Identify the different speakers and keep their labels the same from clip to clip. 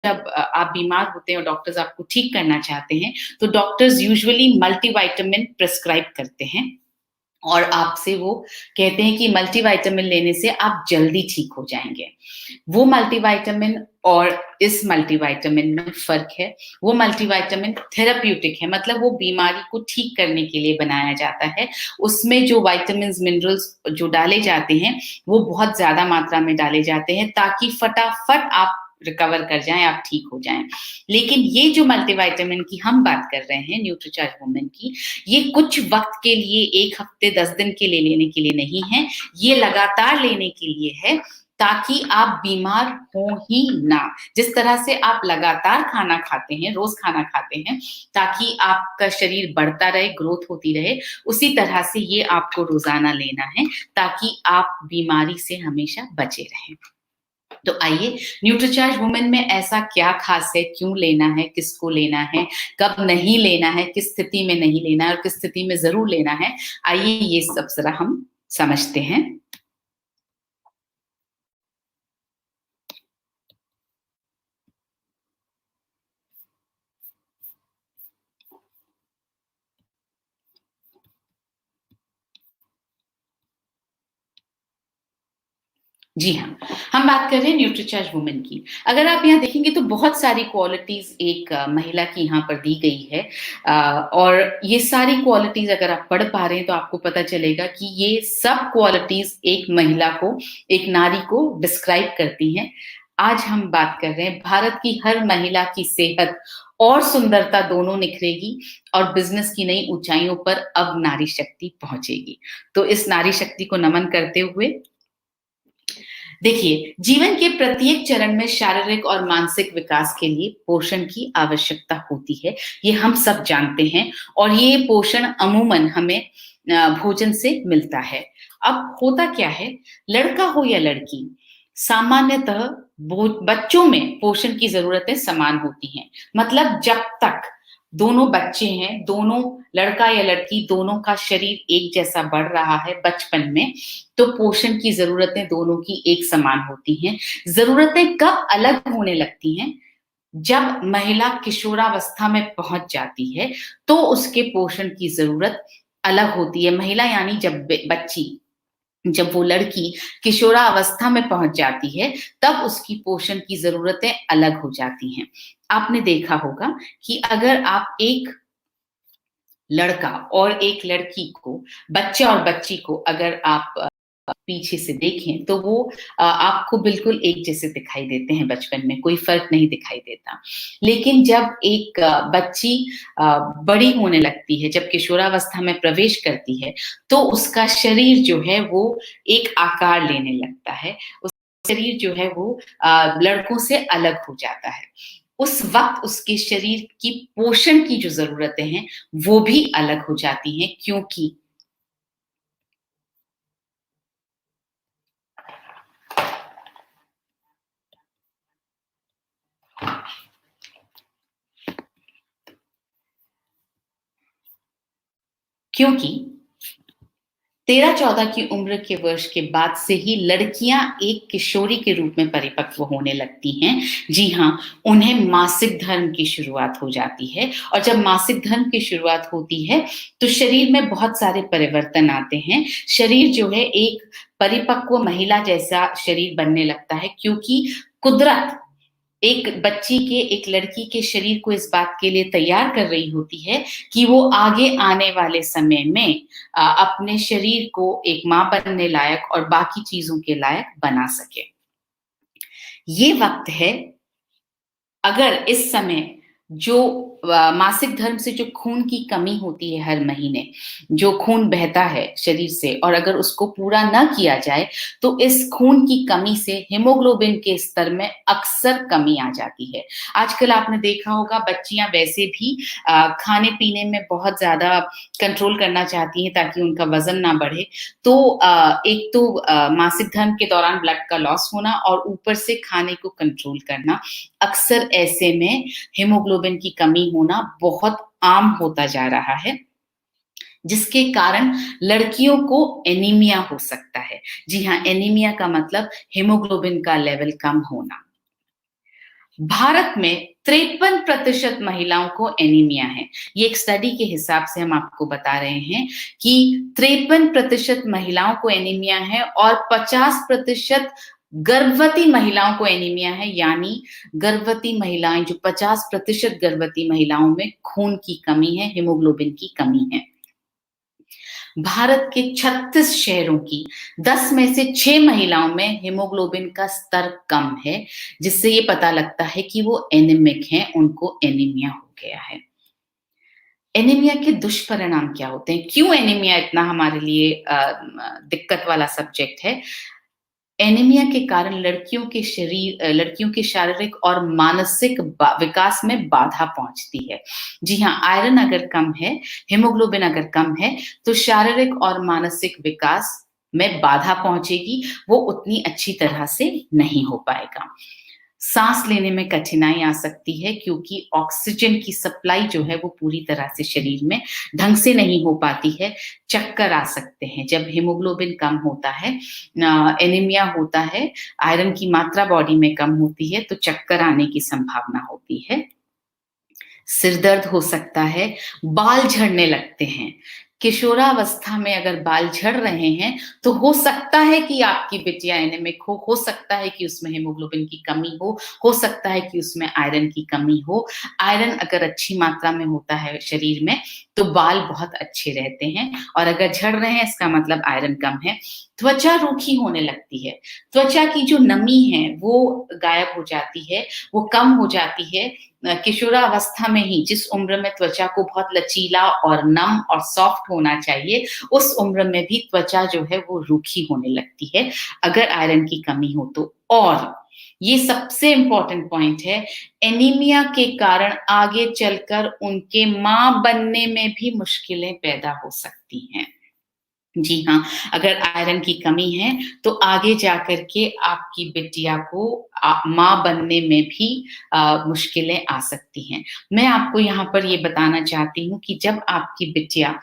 Speaker 1: जब आप बीमार होते हैं और डॉक्टर्स आपको ठीक करना चाहते हैं, तो डॉक्टर्स यूजुअली मल्टीविटामिन प्रिस्क्राइब करते हैं और आपसे वो कहते हैं कि मल्टीविटामिन लेने से आप जल्दी ठीक हो जाएँगे। वो मल्टीविटामिन और इस मल्टीविटामिन में फ़र्क है। वो मल्टीविटामिन थेराप्यूटिक है, मतलब वो बीमारी को ठीक करने के लिए बनाया जाता है। उसमें जो विटामिन्स, मिनरल्स जो डाले जाते हैं, वो बहुत ज़्यादा मात्रा में डाले जाते हैं ताकि फटाफट आप रिकवर कर जाएँ, आप ठीक हो जाएँ। लेकिन ये जो मल्टीविटामिन की हम बात कर रहे हैं, न्यूट्रीचार्ज वुमेन की, ये कुछ वक़्त के लिए 1 हफ्ते 10 दिन के लिए लेने के लिए नहीं है, ये लगातार लेने के लिए है ताकि आप बीमार हो ही ना। जिस तरह से आप लगातार खाना खाते हैं, रोज़ खाना खाते हैं, ताकि आपका शरीर बढ़ता रहे, ग्रोथ होती रहे, उसी तरह से ये आपको रोज़ाना लेना है ताकि आप बीमारी से हमेशा बचे रहें। तो आइए, न्यूट्रीचार्ज वुमेन में ऐसा क्या ख़ास है, क्यों लेना है, किसको लेना है, कब नहीं लेना है, किस स्थिति में नहीं लेना है और किस स्थिति में ज़रूर लेना है, आइए ये सब ज़रा हम समझते हैं। जी हाँ, हम बात कर रहे हैं न्यूट्रीचार्ज वुमेन की। अगर आप यहाँ देखेंगे तो बहुत सारी क्वालिटीज़ एक महिला की यहाँ पर दी गई है और ये सारी क्वालिटीज़ अगर आप पढ़ पा रहे हैं तो आपको पता चलेगा कि ये सब क्वालिटीज़ एक महिला को, एक नारी को डिस्क्राइब करती हैं। आज हम बात कर रहे हैं भारत की हर महिला की सेहत और सुंदरता दोनों निखरेगी और बिज़नेस की नई ऊँचाइयों पर अब नारी शक्ति पहुँचेगी। तो इस नारी शक्ति को नमन करते हुए देखिए, जीवन के प्रत्येक चरण में शारीरिक और मानसिक विकास के लिए पोषण की आवश्यकता होती है। ये हम सब जानते हैं और ये पोषण अमूमन हमें भोजन से मिलता है। अब होता क्या है, लड़का हो या लड़की, सामान्यतः बच्चों में पोषण की ज़रूरतें समान होती हैं। मतलब जब तक दोनों बच्चे हैं, दोनों लड़का या लड़की दोनों का शरीर एक जैसा बढ़ रहा है बचपन में, तो पोषण की ज़रूरतें दोनों की एक समान होती हैं। ज़रूरतें कब अलग होने लगती हैं? जब महिला किशोरावस्था में पहुँच जाती है, तो उसके पोषण की ज़रूरत अलग होती है। महिला यानी जब बच्ची, जब वो लड़की किशोरावस्था में पहुँच जाती है, तब उसकी पोषण की ज़रूरतें अलग हो जाती हैं। आपने देखा होगा कि अगर आप एक लड़का और एक लड़की को, बच्चे और बच्ची को अगर आप पीछे से देखें तो वो आपको बिल्कुल एक जैसे दिखाई देते हैं बचपन में, कोई फ़र्क नहीं दिखाई देता। लेकिन जब एक बच्ची बड़ी होने लगती है, जब किशोरावस्था में प्रवेश करती है, तो उसका शरीर जो है वो एक आकार लेने लगता है। उसका शरीर जो है वो लड़कों से अलग हो जाता है। उस वक़्त उसके शरीर की पोषण की जो ज़रूरतें हैं, वो भी अलग हो जाती हैं क्योंकि 13-14 की उम्र के वर्ष के बाद से ही लड़कियाँ एक किशोरी के रूप में परिपक्व होने लगती हैं। जी हाँ, उन्हें मासिक धर्म की शुरुआत हो जाती है और जब मासिक धर्म की शुरुआत होती है, तो शरीर में बहुत सारे परिवर्तन आते हैं। शरीर जो है एक परिपक्व महिला जैसा शरीर बनने लगता है क्योंकि कुदरत एक बच्ची के, एक लड़की के शरीर को इस बात के लिए तैयार कर रही होती है कि वो आगे आने वाले समय में अपने शरीर को एक माँ बनने लायक और बाकी चीज़ों के लायक बना सके। ये वक़्त है, अगर इस समय जो मासिक धर्म से जो खून की कमी होती है हर महीने, जो खून बहता है शरीर से और अगर उसको पूरा ना किया जाए, तो इस खून की कमी से हीमोग्लोबिन के स्तर में अक्सर कमी आ जाती है। आजकल आपने देखा होगा बच्चियाँ वैसे भी खाने-पीने में बहुत ज़्यादा कंट्रोल करना चाहती हैं ताकि उनका वज़न ना बढ़े। तो एक तो मासिक धर्म के दौरान ब्लड का लॉस होना और ऊपर से खाने को कंट्रोल करना, अक्सर ऐसे में हीमोग्लोबिन की कमी होना बहुत आम होता जा रहा है, जिसके कारण लड़कियों को एनीमिया हो सकता है। जी हाँ, एनीमिया का मतलब हीमोग्लोबिन का लेवल कम होना। भारत में 53% महिलाओं को एनीमिया है। ये एक स्टडी के हिसाब से हम आपको बता रहे हैं कि 53% महिलाओं को एनीमिया है और 50% गर्भवती महिलाओं को एनीमिया है, यानी गर्भवती महिलाएं जो 50% गर्भवती महिलाओं में खून की कमी है, हीमोग्लोबिन की कमी है। भारत के 36 शहरों की 10 में से 6 महिलाओं में हीमोग्लोबिन का स्तर कम है, जिससे ये पता लगता है कि वो एनीमिक हैं, उनको एनीमिया हो गया है। एनीमिया के दुष्परिणाम क्या होते हैं? क्यों एनीमिया इतना हमारे लिए दिक्कत वाला सब्जेक्ट है? एनीमिया के कारण लड़कियों के शारीरिक और मानसिक विकास में बाधा पहुंचती है। जी हाँ, आयरन अगर कम है, हीमोग्लोबिन अगर कम है, तो शारीरिक और मानसिक विकास में बाधा पहुंचेगी, वो उतनी अच्छी तरह से नहीं हो पाएगा। सांस लेने में कठिनाई आ सकती है क्योंकि ऑक्सीजन की सप्लाई जो है वो पूरी तरह से शरीर में ढंग से नहीं हो पाती है। चक्कर आ सकते हैं जब हीमोग्लोबिन कम होता है, एनीमिया होता है, आयरन की मात्रा बॉडी में कम होती है, तो चक्कर आने की संभावना होती है। सिर दर्द हो सकता है, बाल झड़ने लगते हैं। किशोरावस्था में अगर बाल झड़ रहे हैं, तो हो सकता है कि आपकी बिटिया एनीमिक हो सकता है कि उसमें हीमोग्लोबिन की कमी हो सकता है कि उसमें आयरन की कमी हो। आयरन अगर अच्छी मात्रा में होता है शरीर में, तो बाल बहुत अच्छे रहते हैं और अगर झड़ रहे हैं, इसका मतलब आयरन कम है। त्वचा रूखी होने लगती है, त्वचा की जो नमी है, वो गायब हो जाती है, वो कम हो जाती है। किशोरावस्था में ही जिस उम्र में त्वचा को बहुत लचीला और नम और सॉफ्ट होना चाहिए, उस उम्र में भी त्वचा जो है वो रूखी होने लगती है, अगर आयरन की कमी हो तो। और ये सबसे इम्पोर्टेंट पॉइंट है, एनीमिया के कारण आगे चलकर उनके माँ बनने में भी मुश्किलें पैदा हो सकती हैं। जी हाँ, अगर आयरन की कमी है, तो आगे जाकर के आपकी बिटिया को माँ बनने में भी मुश्किलें आ सकती हैं। मैं आपको यहाँ पर ये बताना चाहती हूँ कि जब आपकी बिटिया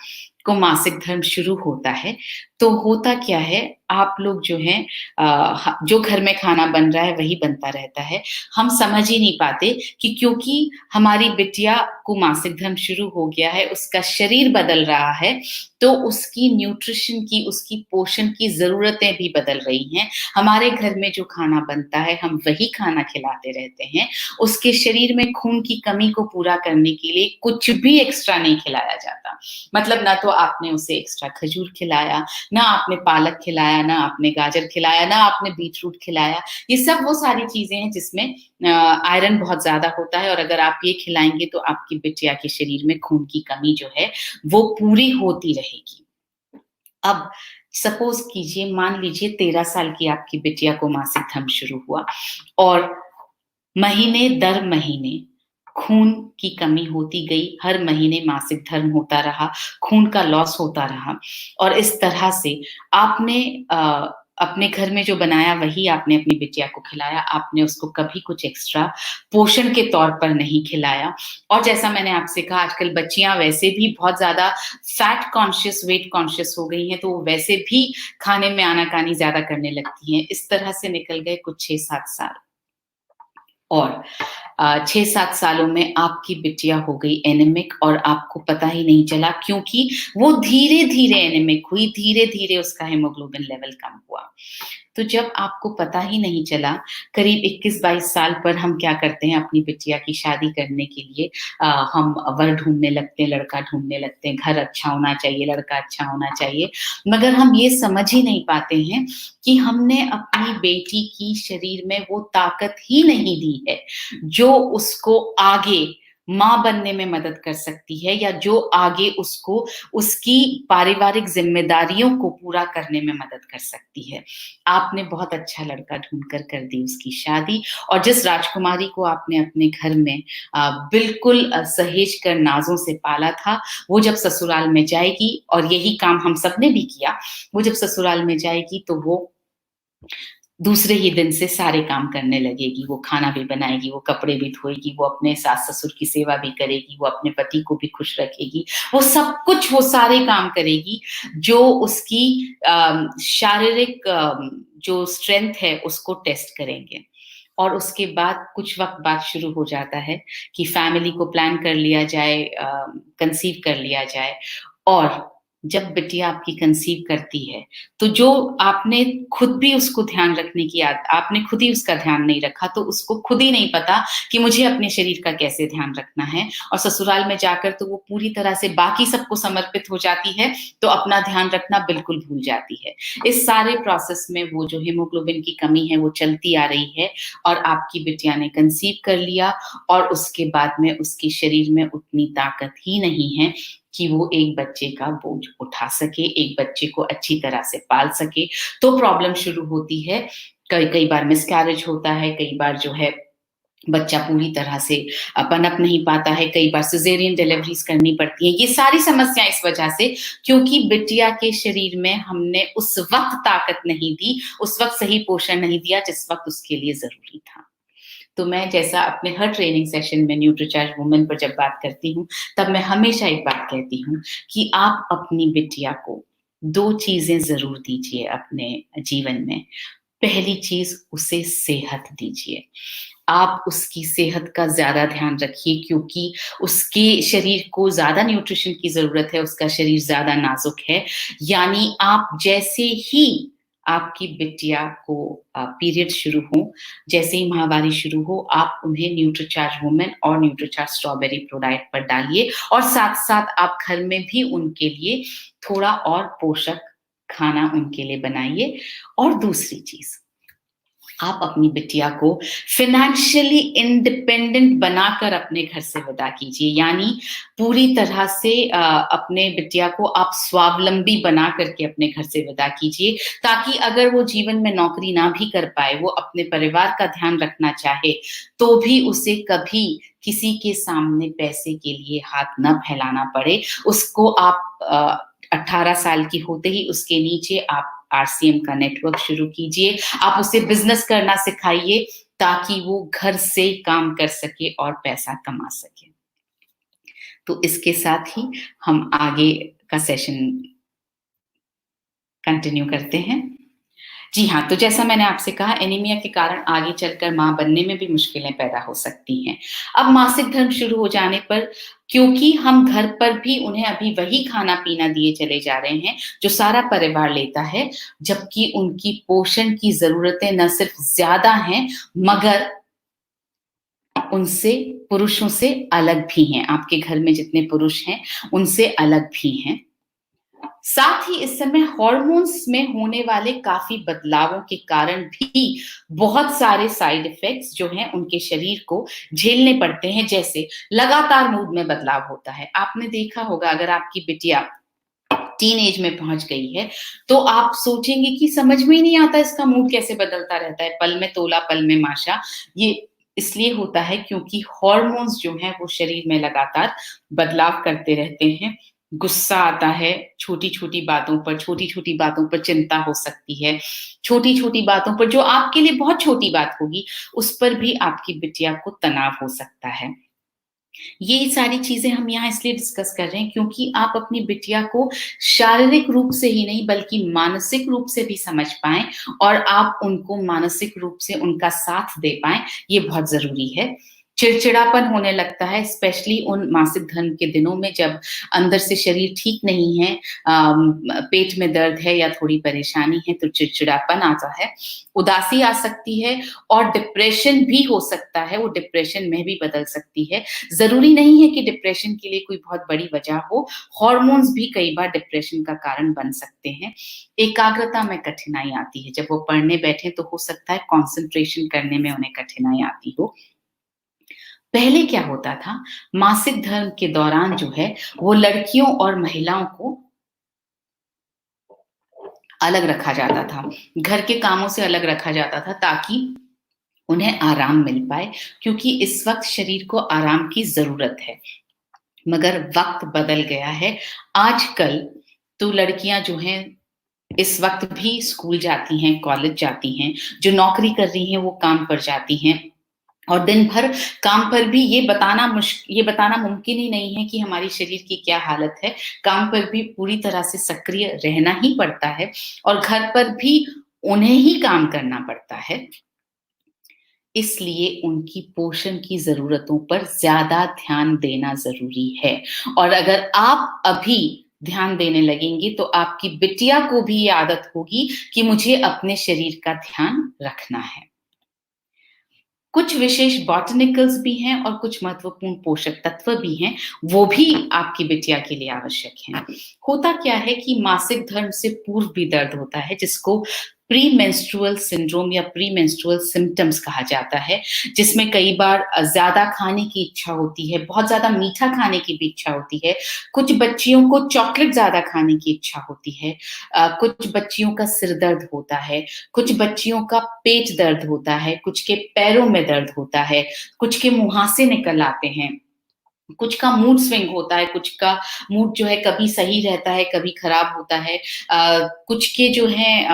Speaker 1: को मासिक धर्म शुरू होता है, तो होता क्या है, आप लोग जो हैं जो घर में खाना बन रहा है, वही बनता रहता है। हम समझ ही नहीं पाते कि क्योंकि हमारी बिटिया को मासिक धर्म शुरू हो गया है, उसका शरीर बदल रहा है, तो उसकी न्यूट्रिशन की, उसकी पोषण की ज़रूरतें भी बदल रही हैं। हमारे घर में जो खाना बनता है, हम वही खाना खिलाते रहते हैं। उसके शरीर में खून की कमी को पूरा करने के लिए कुछ भी एक्स्ट्रा नहीं खिलाया जाता। मतलब ना तो आपने उसे एक्स्ट्रा खजूर खिलाया, ना आपने पालक खिलाया, ना आपने गाजर खिलाया, ना आपने बीटरूट खिलाया। ये सब वो सारी चीज़ें हैं जिसमें आयरन बहुत ज़्यादा होता है और अगर आप ये खिलाएँगे तो आपकी बिटिया के शरीर में खून की कमी जो है, वो पूरी होती रहेगी। अब सपोज़ कीजिए, मान लीजिए 13 साल की आपकी बिटिया को मासिक धर्म शुरू हुआ और महीने दर महीने खून की कमी होती गई, हर महीने मासिक धर्म होता रहा, खून का लॉस होता रहा और इस तरह से आपने अपने घर में जो बनाया वही आपने अपनी बिटिया को खिलाया, आपने उसको कभी कुछ एक्स्ट्रा पोषण के तौर पर नहीं खिलाया। और जैसा मैंने आपसे कहा, आजकल बच्चियाँ वैसे भी बहुत ज़्यादा फैट कॉन्शियस, वेट कॉन्शियस हो गई हैं, तो वो वैसे भी खाने में आनाकानी ज़्यादा करने लगती हैं। इस तरह से निकल गए कुछ 6-7 साल और 6-7 सालों में आपकी बिटिया हो गई एनीमिक और आपको पता ही नहीं चला, क्योंकि वो धीरे-धीरे एनीमिक हुई, धीरे-धीरे उसका हीमोग्लोबिन लेवल कम हुआ। तो जब आपको पता ही नहीं चला, करीब 21-22 साल पर हम क्या करते हैं, अपनी बिटिया की शादी करने के लिए हम वर ढूँढने लगते हैं, लड़का ढूँढने लगते हैं, घर अच्छा होना चाहिए, लड़का अच्छा होना चाहिए। मगर हम ये समझ ही नहीं पाते हैं कि हमने अपनी बेटी की शरीर में वो ताकत ही नहीं दी है, जो उसको आगे माँ बनने में मदद कर सकती है या जो आगे उसको उसकी पारिवारिक ज़िम्मेदारियों को पूरा करने में मदद कर सकती है। आपने बहुत अच्छा लड़का ढूँढ कर दी उसकी शादी और जिस राजकुमारी को आपने अपने घर में बिल्कुल सहेज कर नाज़ों से पाला था, वो जब ससुराल में जाएगी, और यही काम हम सबने भी किया, वो जब ससुराल में जाएगी तो वो दूसरे ही दिन से सारे काम करने लगेगी, वो खाना भी बनाएगी, वो कपड़े भी धोएगी, वो अपने सास-ससुर की सेवा भी करेगी, वो अपने पति को भी खुश रखेगी, वो सब कुछ, वो सारे काम करेगी, जो उसकी शारीरिक जो स्ट्रेंथ है, उसको टेस्ट करेंगे। और उसके बाद कुछ वक़्त बाद शुरू हो जाता है कि फैमिली को प्लान कर लिया जाए, कंसीव कर लिया जाए और जब बिटिया आपकी कंसीव करती है, तो जो आपने खुद भी उसको ध्यान रखने की आपने खुद ही उसका ध्यान नहीं रखा, तो उसको खुद ही नहीं पता कि मुझे अपने शरीर का कैसे ध्यान रखना है और ससुराल में जाकर तो वो पूरी तरह से बाकी सबको समर्पित हो जाती है, तो अपना ध्यान रखना बिल्कुल भूल जाती है। इस सारे प्रोसेस में वो जो हीमोग्लोबिन की कमी है, वो चलती आ रही है और आपकी बिटिया ने कंसीव कर लिया और उसके बाद में उसके शरीर में उतनी ताकत ही नहीं है कि वो एक बच्चे का बोझ उठा सके, एक बच्चे को अच्छी तरह से पाल सके, तो प्रॉब्लम शुरू होती है। कई बार मिसकैरेज होता है, कई बार जो है बच्चा पूरी तरह से पनप नहीं पाता है, कई बार सिज़ेरियन डिलीवरीज़ करनी पड़ती हैं। ये सारी समस्याएँ इस वजह से क्योंकि बिटिया के शरीर में हमने उस वक़्त ताकत नहीं दी, उस वक़्त सही पोषण नहीं दिया जिस वक़्त उसके लिए ज़रूरी था। तो मैं जैसा अपने हर ट्रेनिंग सेशन में न्यूट्रीचार्ज वुमन पर जब बात करती हूँ, तब मैं हमेशा एक बात कहती हूँ कि आप अपनी बिटिया को 2 चीज़ें ज़रूर दीजिए अपने जीवन में। पहली चीज़ उसे सेहत दीजिए। आप उसकी सेहत का ज़्यादा ध्यान रखिए क्योंकि उसके शरीर को ज़्यादा न्यूट्रिशन की ज़रूरत है, उसका शरीर ज़्यादा नाज़ुक है। यानी आप जैसे ही आपकी बिटिया को पीरियड शुरू हों, जैसे ही माहवारी शुरू हो, आप उन्हें न्यूट्रीचार्ज वुमन और न्यूट्रीचार्ज स्ट्रॉबेरी प्रो डाइट पर डालिए और साथ-साथ आप घर में भी उनके लिए थोड़ा और पोषक खाना उनके लिए बनाइए। और दूसरी चीज़, आप अपनी बिटिया को फ़ाइनेंशियली इंडिपेंडेंट बनाकर अपने घर से विदा कीजिए। यानी पूरी तरह से अपने बिटिया को आप स्वावलंबी बना करके अपने घर से विदा कीजिए, ताकि अगर वो जीवन में नौकरी ना भी कर पाए, वो अपने परिवार का ध्यान रखना चाहे, तो भी उसे कभी किसी के सामने पैसे के लिए हाथ ना फैलाना पड़े। उसको आप 18 साल की होते ही उसके नीचे आप आरसीएम का नेटवर्क शुरू कीजिए। आप उसे बिज़नेस करना सिखाइए ताकि वो घर से काम कर सके और पैसा कमा सके। तो इसके साथ ही हम आगे का सेशन कंटिन्यू करते हैं। जी हाँ, तो जैसा मैंने आपसे कहा एनीमिया के कारण आगे चलकर माँ बनने में भी मुश्किलें पैदा हो सकती हैं। अब मासिक धर्म शुरू हो जाने पर क्योंकि हम घर पर भी उन्हें अभी वही खाना-पीना दिए चले जा रहे हैं, जो सारा परिवार लेता है, जबकि उनकी पोषण की ज़रूरतें न सिर्फ ज़्यादा हैं, मगर उनसे पुरुषों से अलग भी हैं। आपके घर में जितने पुरुष हैं, उनसे अलग भी हैं। साथ ही इस समय हॉर्मोन्स में होने वाले काफ़ी बदलावों के कारण भी बहुत सारे साइड इफ़ेक्ट्स जो हैं उनके शरीर को झेलने पड़ते हैं, जैसे लगातार मूड में बदलाव होता है। आपने देखा होगा अगर आपकी बिटिया टीनेज में पहुँच गई है, तो आप सोचेंगे कि समझ में ही नहीं आता इसका मूड कैसे बदलता रहता है, पल में तोला पल में माशा। ये इसलिए होता है क्योंकि हॉर्मोन्स जो हैं वो शरीर में लगातार बदलाव करते रहते हैं। गुस्सा आता है, छोटी-छोटी बातों पर चिंता हो सकती है। छोटी-छोटी बातों पर जो आपके लिए बहुत छोटी बात होगी, उस पर भी आपकी बिटिया को तनाव हो सकता है। ये सारी चीज़ें हम यहाँ इसलिए डिस्कस कर रहे हैं क्योंकि आप अपनी बिटिया को शारीरिक रूप से ही नहीं बल्कि मानसिक रूप से भी समझ पाएँ और आप उनको मानसिक रूप से उनका साथ दे पाएँ, ये बहुत ज़रूरी है। चिड़चिड़ापन होने लगता है स्पेशली उन मासिक धर्म के दिनों में जब अंदर से शरीर ठीक नहीं है, पेट में दर्द है या थोड़ी परेशानी है तो चिड़चिड़ापन आता है, उदासी आ सकती है और डिप्रेशन भी हो सकता है, वो डिप्रेशन में भी बदल सकती है। ज़रूरी नहीं है कि डिप्रेशन के लिए कोई बहुत बड़ी वजह हो, हॉर्मोन्स भी कई बार डिप्रेशन का कारण बन सकते हैं। एकाग्रता में कठिनाई आती है, जब वो पढ़ने बैठें तो हो सकता है कंसंट्रेशन करने में उन्हें कठिनाई आती हो। पहले क्या होता था, मासिक धर्म के दौरान जो है, वो लड़कियों और महिलाओं को अलग रखा जाता था, घर के कामों से अलग रखा जाता था ताकि उन्हें आराम मिल पाए क्योंकि इस वक़्त शरीर को आराम की ज़रूरत है। मगर वक़्त बदल गया है। आजकल तो लड़कियाँ जो हैं इस वक़्त भी स्कूल जाती हैं, कॉलेज जाती हैं, जो नौकरी कर रही हैं वो काम पर जाती हैं और दिन भर काम पर भी ये बताना मुमकिन ही नहीं है कि हमारी शरीर की क्या हालत है। काम पर भी पूरी तरह से सक्रिय रहना ही पड़ता है और घर पर भी उन्हें ही काम करना पड़ता है। इसलिए उनकी पोषण की ज़रूरतों पर ज़्यादा ध्यान देना ज़रूरी है। और अगर आप अभी ध्यान देने लगेंगी, तो आपकी बिटिया को भी ये आदत होगी कि मुझे अपने शरीर का ध्यान रखना है। कुछ विशेष बॉटनिकल्स भी हैं और कुछ महत्वपूर्ण पोषक तत्व भी हैं, वो भी आपकी बिटिया के लिए आवश्यक हैं। होता क्या है कि मासिक धर्म से पूर्व भी दर्द होता है, जिसको प्री मेंस्ट्रुअल सिंड्रोम या प्री मेंस्ट्रुअल सिम्पटम्स कहा जाता है, जिसमें कई बार ज़्यादा खाने की इच्छा होती है, बहुत ज़्यादा मीठा खाने की भी इच्छा होती है, कुछ बच्चियों को चॉकलेट ज़्यादा खाने की इच्छा होती है, कुछ बच्चियों का सिर दर्द होता है, कुछ बच्चियों का पेट दर्द होता है, कुछ के पैरों में दर्द होता है, कुछ के मुहासे निकल आते हैं, कुछ का मूड स्विंग होता है, कुछ का मूड जो है कभी सही रहता है, कभी खराब होता है। कुछ के जो हैं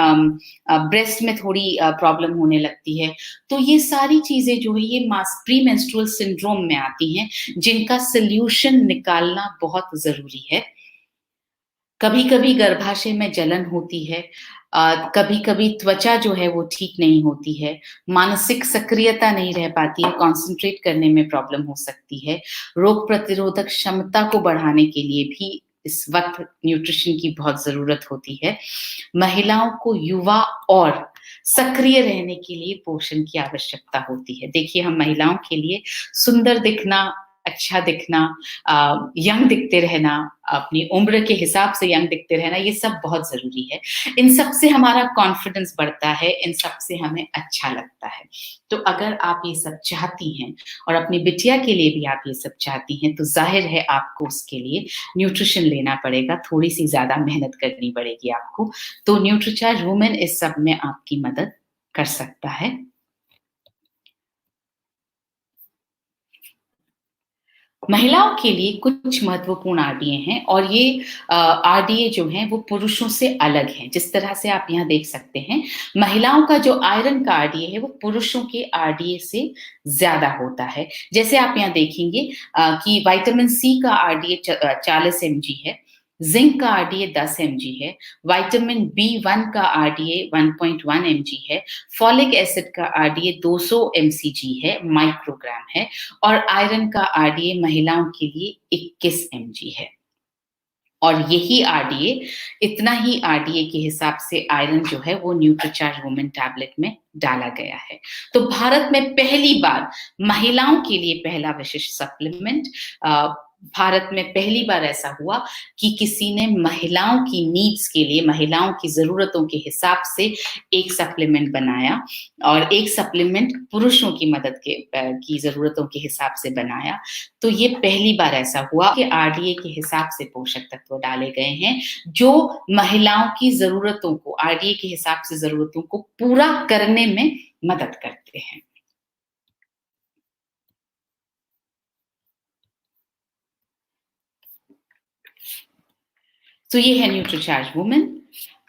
Speaker 1: ब्रेस्ट में थोड़ी प्रॉब्लम होने लगती है। तो ये सारी चीज़ें जो है ये प्री मेंस्ट्रुअल सिंड्रोम में आती हैं, जिनका सॉल्यूशन निकालना बहुत ज़रूरी है। कभी-कभी गर्भाशय में जलन होती है, कभी-कभी त्वचा जो है वो ठीक नहीं होती है, मानसिक सक्रियता नहीं रह पाती है, कॉन्संट्रेट करने में प्रॉब्लम हो सकती है, रोग प्रतिरोधक क्षमता को बढ़ाने के लिए भी इस वक़्त न्यूट्रिशन की बहुत ज़रूरत होती है। महिलाओं को युवा और सक्रिय रहने के लिए पोषण की आवश्यकता होती है। देखिए, हम महिलाओं के लिए सुंदर दिखना, अच्छा दिखना, यंग दिखते रहना, अपनी उम्र के हिसाब से यंग दिखते रहना, ये सब बहुत ज़रूरी है। इन सब से हमारा कॉन्फिडेंस बढ़ता है, इन सब से हमें अच्छा लगता है। तो अगर आप ये सब चाहती हैं और अपनी बिटिया के लिए भी आप ये सब चाहती हैं, तो ज़ाहिर है आपको उसके लिए न्यूट्रिशन लेना पड़ेगा, थोड़ी-सी ज़्यादा मेहनत करनी पड़ेगी आपको। तो न्यूट्रीचार्ज वुमेन इस सब में आपकी मदद कर सकता है। महिलाओं के लिए कुछ महत्वपूर्ण आरडीए हैं और ये आरडीए जो हैं वो पुरुषों से अलग हैं। जिस तरह से आप यहाँ देख सकते हैं, महिलाओं का जो आयरन का आरडीए है वो पुरुषों के आरडीए से ज़्यादा होता है। जैसे आप यहाँ देखेंगे कि विटामिन सी का आरडीए 40 एमजी है, ज़िंक का आरडीए 10 एमजी है, विटामिन बी1 का आरडीए 1.1 एमजी है, फोलिक एसिड का आरडीए 200 एमसीजी है, माइक्रोग्राम है और आयरन का आरडीए महिलाओं के लिए 21 एमजी है। और यही आरडीए, इतना ही आरडीए के हिसाब से आयरन जो है वो न्यूट्रीचार्ज वुमेन टैबलेट में डाला गया है। तो भारत में पहली बार महिलाओं के लिए पहला विशिष्ट सप्लीमेंट, भारत में पहली बार ऐसा हुआ कि किसी ने महिलाओं की नीड्स के लिए, महिलाओं की ज़रूरतों के हिसाब से एक सप्लीमेंट बनाया और एक सप्लीमेंट पुरुषों की मदद की ज़रूरतों के हिसाब से बनाया। तो ये पहली बार ऐसा हुआ कि आरडीए के हिसाब से पोषक तत्व डाले गए हैं, जो महिलाओं की ज़रूरतों को, आरडीए के हिसाब से ज़रूरतों को पूरा करने में मदद करते हैं। तो ये है न्यूट्रीचार्ज वुमेन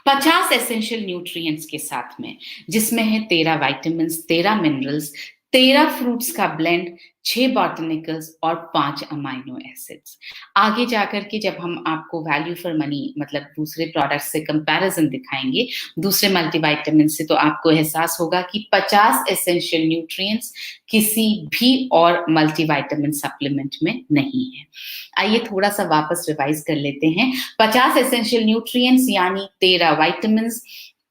Speaker 1: 50 एसेंशियल न्यूट्रिएंट्स के साथ में, जिसमें है 13 विटामिन्स, 13 मिनरल्स, 13 फ्रूट्स का ब्लेंड, 6 बॉटनिकल्स और 5 अमाइनो एसिड्स। आगे जाकर के जब हम आपको वैल्यू फॉर मनी मतलब दूसरे प्रोडक्ट्स से कंपैरिजन दिखाएंगे, दूसरे मल्टीविटामिन से, तो आपको एहसास होगा कि 50 एसेंशियल न्यूट्रिएंट्स किसी भी और मल्टीविटामिन सप्लीमेंट में नहीं है। आइए थोड़ा-सा वापस रिवाइज़ कर लेते हैं। 50 एसेंशियल न्यूट्रिएंट्स यानी 13 विटामिन्स,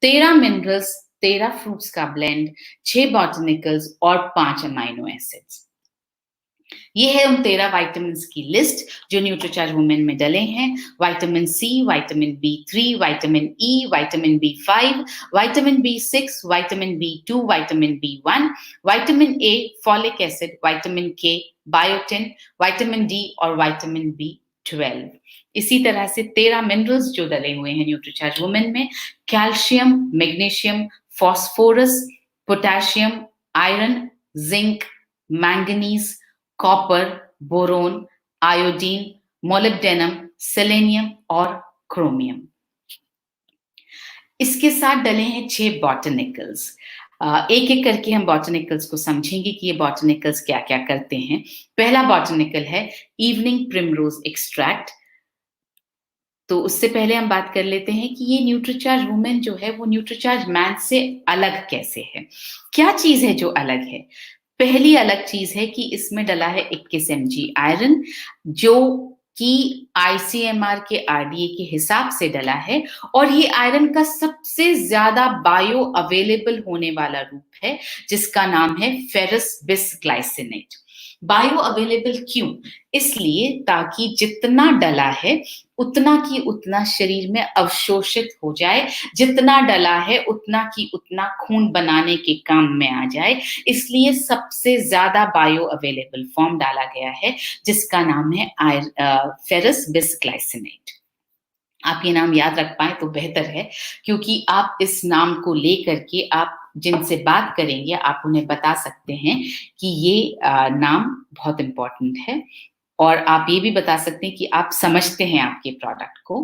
Speaker 1: 13 मिनरल्स, 13 फ्रूट्स का ब्लेंड, 6 बॉटनिकल्स और 5 अमाइनो एसिड्स। ये है उन 13 विटामिन्स की लिस्ट जो न्यूट्रीचार्ज वुमेन में डले हैं। विटामिन सी, विटामिन बी3, vitamin E, vitamin B five, vitamin बी6, vitamin B two, vitamin B one, vitamin A, folic acid, vitamin K, biotin, vitamin D और विटामिन बी12। इसी तरह से 13 मिनरल्स जो डले हुए हैं न्यूट्रीचार्ज वुमेन में, calcium, magnesium, phosphorus, potassium, iron, zinc, manganese, copper, boron, iodine, molybdenum, selenium और क्रोमियम। इसके साथ डले हैं 6 बॉटनिकल्स। एक-एक करके हम बॉटनिकल्स को समझेंगे कि ये बॉटनिकल्स क्या-क्या करते हैं। पहला बॉटनिकल है इवनिंग प्रिमरोज़ एक्सट्रैक्ट। तो उससे पहले हम बात कर लेते हैं कि ये न्यूट्रीचार्ज वुमेन जो है वो न्यूट्रीचार्ज मैन से अलग कैसे है? क्या चीज़ है जो अलग है? पहली अलग चीज है कि इसमें डला है 21 mg आयरन, जो कि ICMR के RDA के हिसाब से डला है, और ये आयरन का सबसे ज्यादा बायो अवेलेबल होने वाला रूप है, जिसका नाम है फेरस बिसग्लाइसिनेट। बायो अवेलेबल क्यों? इसलिए ताकि जितना डला है उतना की उतना शरीर में अवशोषित हो जाए, जितना डला है उतना की उतना खून बनाने के काम में आ जाए। इसलिए सबसे ज्यादा बायो अवेलेबल फॉर्म डाला गया है, जिसका नाम है फेरस बिसग्लाइसिनेट। आप ये नाम याद रख पाए तो बेहतर है, क्योंकि आप इस नाम को लेकर के आप जिनसे बात करेंगे आप उन्हें बता सकते हैं कि ये नाम बहुत इंपॉर्टेंट है, और आप ये भी बता सकते हैं कि आप समझते हैं आपके प्रोडक्ट को।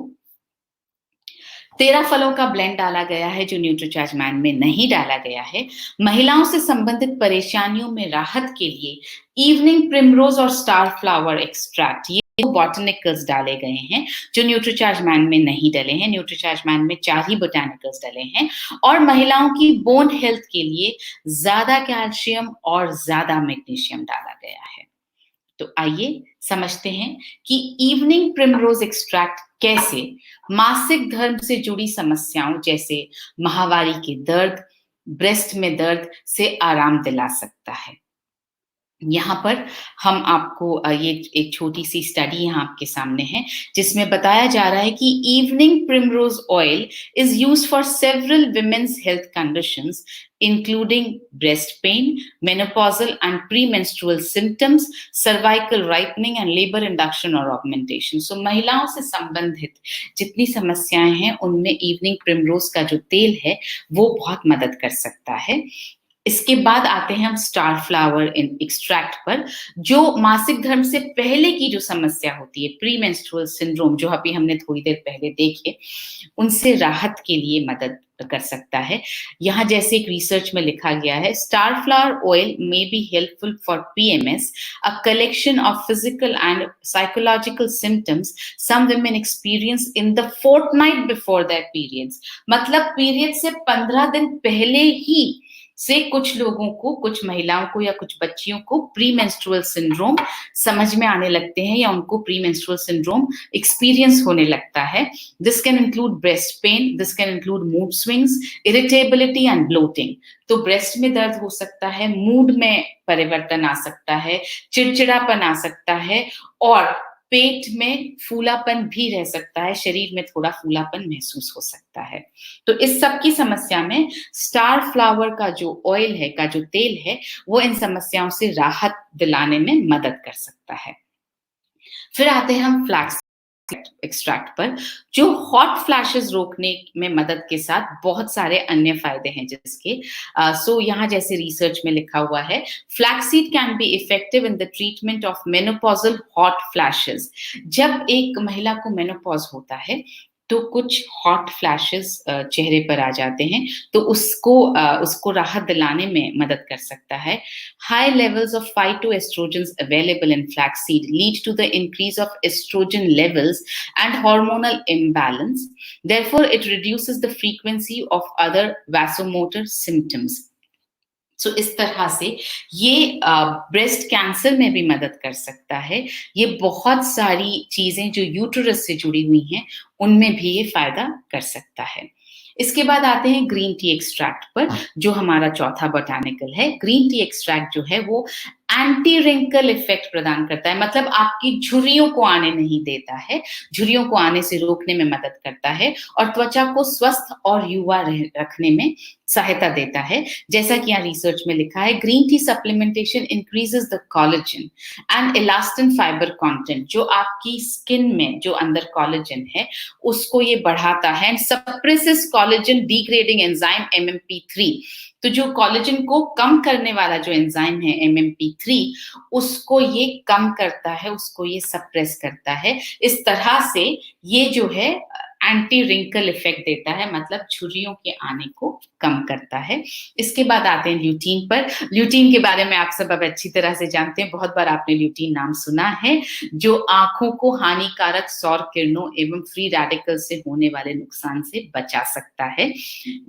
Speaker 1: 13 फलों का ब्लेंड डाला गया है जो न्यूट्रीचार्ज मैन में नहीं डाला गया है। महिलाओं से संबंधित परेशानियों में राहत के लिए इवनिंग प्रिमरोज और स्टार फ्लावर एक्सट्रैक्ट, ये बॉटनिकल्स डाले गए हैं जो न्यूट्रीचार्ज मैन में नहीं डले हैं। न्यूट्रीचार्ज मैन में 4 ही बोटानिकल्स डले हैं। और महिलाओं की बोन हेल्थ के लिए ज्यादा कैल्शियम और ज्यादा मैग्नीशियम डाला गया है। तो आइए समझते हैं कि इवनिंग प्रिमरोज एक्सट्रैक्ट कैसे मासिक धर्म से जुड़ी समस्याओं जैसे माहवारी के दर्द, ब्रेस्ट में दर्द से आराम दिला सकता है। यहाँ पर हम आपको ये एक छोटी सी स्टडी यहाँ आपके सामने है, जिसमें बताया जा रहा है कि evening primrose oil is used for several women's health conditions including breast pain, menopausal and premenstrual symptoms, cervical ripening and labor induction or augmentation. So महिलाओं से संबंधित जितनी समस्याएं हैं उनमें इवनिंग प्रिमरोज का जो तेल है वो बहुत मदद कर सकता है। इसके बाद आते हैं हम स्टार फ्लावर एक्सट्रैक्ट पर, जो मासिक धर्म से पहले की जो समस्या होती है, प्री मेंस्ट्रुअल सिंड्रोम, जो अभी हमने थोड़ी देर पहले देखे, उनसे राहत के लिए मदद कर सकता है। यहाँ जैसे एक रिसर्च में लिखा गया है, star flower oil may be helpful for PMS, a collection of physical and psychological symptoms some women experience in the fortnight before their periods. मतलब पीरियड से 15 दिन पहले ही से कुछ लोगों को, कुछ महिलाओं को या कुछ बच्चियों को प्री मेंस्ट्रुअल सिंड्रोम समझ में आने लगते हैं, या उनको प्री मेंस्ट्रुअल सिंड्रोम एक्सपीरियंस होने लगता है। This can include breast pain, this can include mood swings, irritability and bloating. तो ब्रेस्ट में दर्द हो सकता है, मूड में परिवर्तन आ सकता है, चिड़चिड़ापन आ सकता है, और पेट में फूलापन भी रह सकता है, शरीर में थोड़ा फूलापन महसूस हो सकता है। तो इस सब की समस्या में स्टार फ्लावर का जो ऑयल है, का जो तेल है, वो इन समस्याओं से राहत दिलाने में मदद कर सकता है। फिर आते हैं हम फ्लैक्स एक्सट्रैक्ट पर, जो हॉट फ्लैशेस रोकने में मदद के साथ बहुत सारे अन्य फायदे हैं जिसके। सो यहाँ जैसे रिसर्च में लिखा हुआ है, flaxseed can be effective in the treatment of menopausal hot flashes. जब एक महिला को मेनोपॉज होता है तो कुछ हॉट फ्लैशेस चेहरे पर आ जाते हैं, तो उसको राहत दिलाने में मदद कर सकता है। High levels of phytoestrogens available in flaxseed lead to the increase of estrogen levels and hormonal imbalance. Therefore, it reduces the frequency of other vasomotor symptoms. So, इस तरह से ये ब्रेस्ट कैंसर में भी मदद कर सकता है। ये बहुत सारी चीजें जो यूटेरस से जुड़ी हुई हैं उनमें भी ये फायदा कर सकता है। इसके बाद आते हैं ग्रीन टी एक्सट्रैक्ट पर, जो हमारा चौथा बोटानिकल है। ग्रीन टी एक्सट्रैक्ट जो है वो एंटी रिंकल इफेक्ट प्रदान करता है, मतलब आपकी झुर्रियों को आने नहीं देता है, झुर्रियों को आने से रोकने में मदद करता है, और त्वचा को स्वस्थ और युवा रखने में सहायता देता है। जैसा कि यहाँ रिसर्च में लिखा है, green T supplementation increases the collagen and elastin fibre content, जो आपकी स्किन में जो अंदर कोलेजन है उसको ये बढ़ाता है, and suppresses collagen degrading enzyme MMP3। तो जो कोलेजन को कम करने वाला जो एंजाइम है MMP3, उसको ये कम करता है, उसको ये सप्रेस करता है। इस तरह से ये जो है एंटी रिंकल इफेक्ट देता है, मतलब झुर्रियों के आने को कम करता है। इसके बाद आते हैं ल्यूटीन पर। ल्यूटीन के बारे में आप सब अब अच्छी तरह से जानते हैं, बहुत बार आपने ल्यूटीन नाम सुना है, जो आंखों को हानिकारक सौर किरणों एवं फ्री रेडिकल से होने वाले नुकसान से बचा सकता है।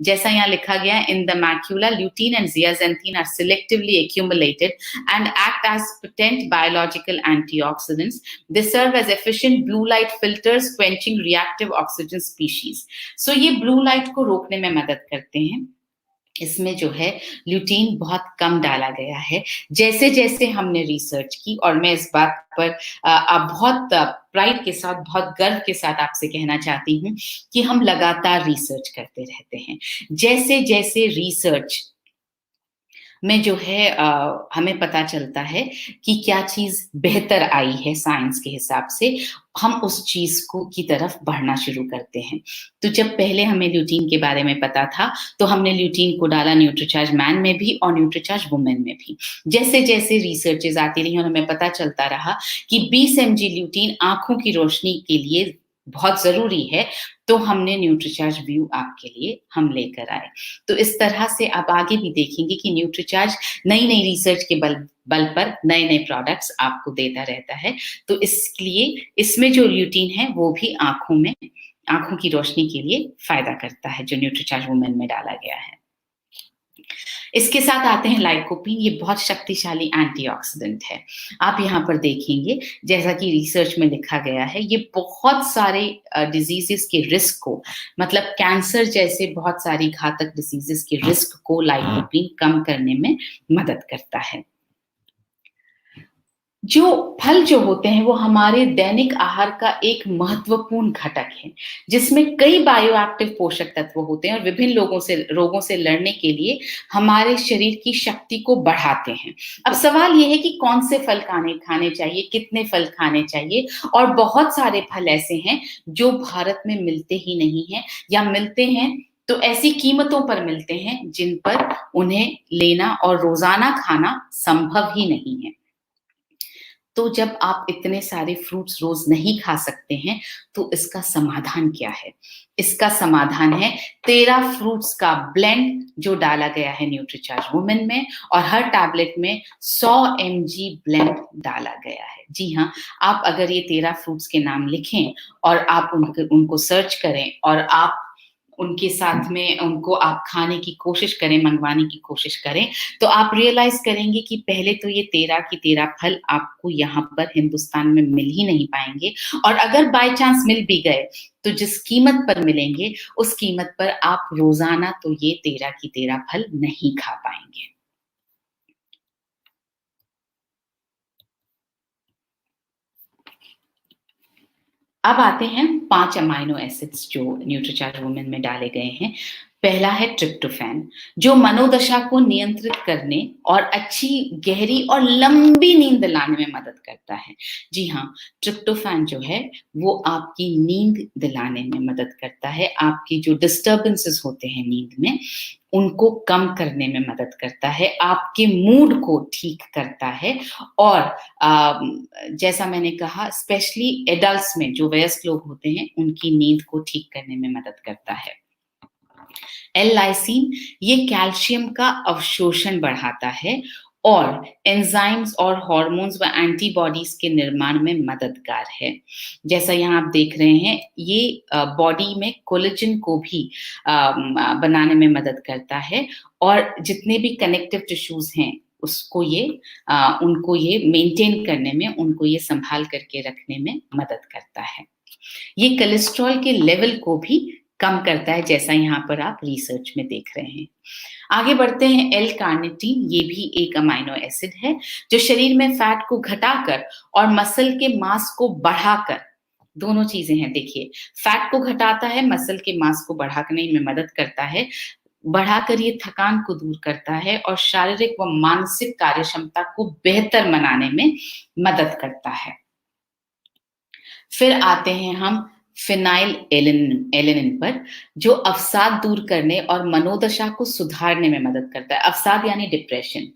Speaker 1: जैसा यहाँ लिखा गया है, in the macula lutein and zeaxanthin are selectively accumulated and act as potent biological antioxidants. They serve as efficient blue light filters, quenching reactive oxygen species. So ये blue light को रोकने में मदद करते हैं। इसमें जो है ल्यूटीन बहुत कम डाला गया है। जैसे जैसे हमने रिसर्च की, और मैं इस बात पर बहुत प्राइड के साथ, बहुत गर्व के साथ आपसे कहना चाहती हूँ कि हम लगातार रिसर्च करते रहते हैं। जैसे जैसे रिसर्च में जो है हमें पता चलता है कि क्या चीज बेहतर आई है साइंस के हिसाब से, हम उस चीज को की तरफ बढ़ना शुरू करते हैं। तो जब पहले हमें ल्यूटीन के बारे में पता था, तो हमने ल्यूटीन को डाला न्यूट्रीचार्ज मैन में भी और न्यूट्रीचार्ज वुमेन में भी। जैसे जैसे रिसर्चेज आती रही और हमें पता चलता रहा कि 20 mg ल्यूटीन आंखों की रोशनी के लिए बहुत जरूरी है, तो हमने न्यूट्रीचार्ज व्यू आपके लिए हम लेकर आए। तो इस तरह से आप आगे भी देखेंगे कि न्यूट्रीचार्ज नई नई रिसर्च के बल पर नए नए प्रोडक्ट्स आपको देता रहता है। तो इसलिए इसमें जो ल्यूटीन है वो भी आंखों की रोशनी के लिए फायदा करता है, जो न्यूट्रीचार्ज वुमेन में डाला गया है। इसके साथ आते हैं लाइकोपीन। ये बहुत शक्तिशाली एंटीऑक्सीडेंट है। आप यहाँ पर देखेंगे, जैसा कि रिसर्च में लिखा गया है, ये बहुत सारे डिजीजेस के रिस्क को, मतलब कैंसर जैसे बहुत सारी घातक डिजीजेस के रिस्क को लाइकोपीन कम करने में मदद करता है। जो फल जो होते हैं वो हमारे दैनिक आहार का एक महत्वपूर्ण घटक है, जिसमें कई बायोएक्टिव पोषक तत्व होते हैं और विभिन्न रोगों से लड़ने के लिए हमारे शरीर की शक्ति को बढ़ाते हैं। अब सवाल ये है कि कौन से फल खाने चाहिए, कितने फल खाने चाहिए, और बहुत सारे फल ऐसे हैं जो भारत में मिलते ही नहीं हैं, या मिलते हैं तो ऐसी कीमतों पर मिलते हैं जिन पर उन्हें लेना और रोजाना खाना संभव ही नहीं है। तो जब आप इतने सारे फ्रूट्स रोज नहीं खा सकते हैं, तो इसका समाधान क्या है? इसका समाधान है 13 फ्रूट्स का ब्लेंड जो डाला गया है न्यूट्रीचार्ज वुमेन में, और हर टैबलेट में 100 mg ब्लेंड डाला गया है। जी हाँ, आप अगर ये 13 फ्रूट्स के नाम लिखें और आप उनको सर्च करें और आप उनके साथ में उनको आप खाने की कोशिश करें, मंगवाने की कोशिश करें, तो आप रियलाइज करेंगे कि पहले तो ये 13 की 13 फल आपको यहाँ पर हिंदुस्तान में मिल ही नहीं पाएंगे, और अगर बाय चांस मिल भी गए तो जिस कीमत पर मिलेंगे उस कीमत पर आप रोजाना तो ये 13 की 13 फल नहीं खा पाएंगे। अब आते हैं 5 अमाइनो एसिड्स जो न्यूट्रीचार्ज वुमेन में डाले गए हैं। पहला है ट्रिप्टोफैन, जो मनोदशा को नियंत्रित करने और अच्छी, गहरी और लंबी नींद लाने में मदद करता है। जी हाँ, ट्रिप्टोफैन जो है वो आपकी नींद दिलाने में मदद करता है। आपकी जो डिस्टर्बेंसेस होते हैं नींद में, उनको कम करने में मदद करता है, आपके मूड को ठीक करता है, और जैसा मैंने कहा, स्पेशली एडल्ट्स में जो वयस्क लोग होते हैं उनकी नींद को ठीक करने में मदद करता है। एल-लाइसिन ये कैल्शियम का अवशोषण बढ़ाता है और एंजाइम्स और हार्मोन्स व एंटीबॉडीज के निर्माण में मददगार है। जैसा यहाँ आप देख रहे हैं, ये बॉडी में कोलेजन को भी बनाने में मदद करता है, और जितने भी कनेक्टिव टिश्यूज हैं उनको ये मेंटेन करने में, उनको ये संभाल करके रखने में मदद करता है। ये कोलेस्ट्रॉल के लेवल को भी कम करता है, जैसा यहाँ पर आप रिसर्च में देख रहे हैं। आगे बढ़ते हैं, L-कार्निटीन, ये भी एक अमाइनो एसिड है जो शरीर में फैट को घटाकर और मसल के मास को बढ़ाकर, दोनों चीजें हैं। देखिए, फैट को घटाता है, मसल के मास को बढ़ाने में मदद करता है, बढ़ाकर ये थकान को दूर करता है और शारीरिक व मानसिक कार्यक्षमता को बेहतर बनाने में मदद करता है। फिर आते हैं हम फिनाइल एलेनिन पर, जो अवसाद दूर करने और मनोदशा को सुधारने में मदद करता है। अवसाद यानी डिप्रेशन।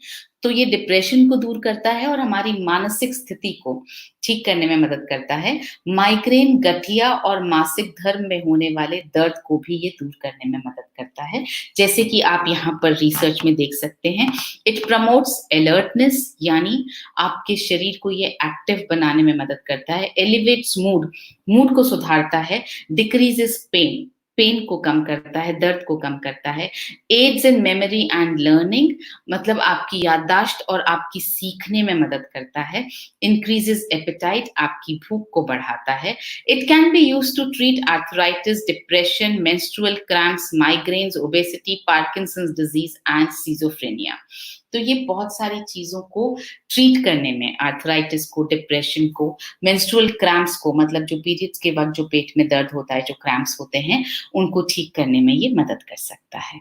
Speaker 1: तो ये डिप्रेशन को दूर करता है और हमारी मानसिक स्थिति को ठीक करने में मदद करता है। माइग्रेन, गठिया और मासिक धर्म में होने वाले दर्द को भी ये दूर करने में मदद करता है, जैसे कि आप यहाँ पर रिसर्च में देख सकते हैं। इट प्रमोट्स अलर्टनेस, यानी आपके शरीर को ये एक्टिव बनाने में मदद करता है। एलिवेट्स मूड, मूड को सुधारता है। डिक्रीजेस पेन, पेन को कम करता है, दर्द को कम करता है। Aids in memory and learning, मतलब आपकी याददाश्त और आपकी सीखने में मदद करता है। इंक्रीजेस एपेटाइट, आपकी भूख को बढ़ाता है। It can be used to treat arthritis, depression, menstrual cramps, migraines, obesity, Parkinson's disease and schizophrenia. तो ये बहुत सारी चीजों को ट्रीट करने में, आर्थराइटिस को, डिप्रेशन को, मेंस्ट्रुअल क्रैम्प्स को, मतलब जो पीरियड्स के वक्त जो पेट में दर्द होता है, जो क्रैम्प्स होते हैं, उनको ठीक करने में ये मदद कर सकता है।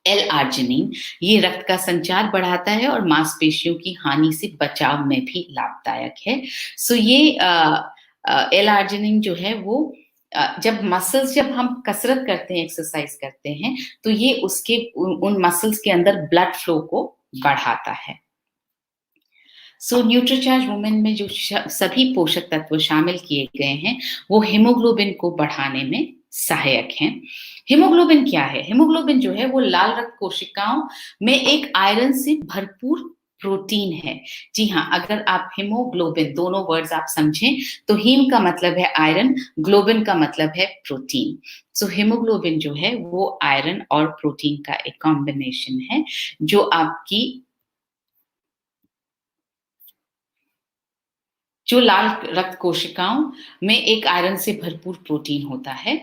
Speaker 1: एल-आर्जिनिन, ये रक्त का संचार बढ़ाता है और मांसपेशियों की हानि से बचाव में भी लाभदायक है। सो ये एल-आर्जिनिन जो है वो जब मसल्स, जब हम कसरत करते हैं, एक्सरसाइज करते हैं, तो ये उसके उन मसल्स के अंदर ब्लड फ्लो को बढ़ाता है। सो न्यूट्रीचार्ज वुमेन में जो सभी पोषक तत्व शामिल किए गए हैं, वो हीमोग्लोबिन को बढ़ाने में सहायक हैं। हीमोग्लोबिन क्या है? हीमोग्लोबिन जो है वो लाल रक्त कोशिकाओं में एक आयरन से भरपूर प्रोटीन है। जी हाँ, अगर आप हीमोग्लोबिन, दोनों वर्ड्स आप समझें, तो हीम का मतलब है आयरन, ग्लोबिन का मतलब है प्रोटीन। सो हीमोग्लोबिन जो है वो आयरन और प्रोटीन का एक कॉम्बिनेशन है, जो आपकी जो लाल रक्त कोशिकाओं में एक आयरन से भरपूर प्रोटीन होता है।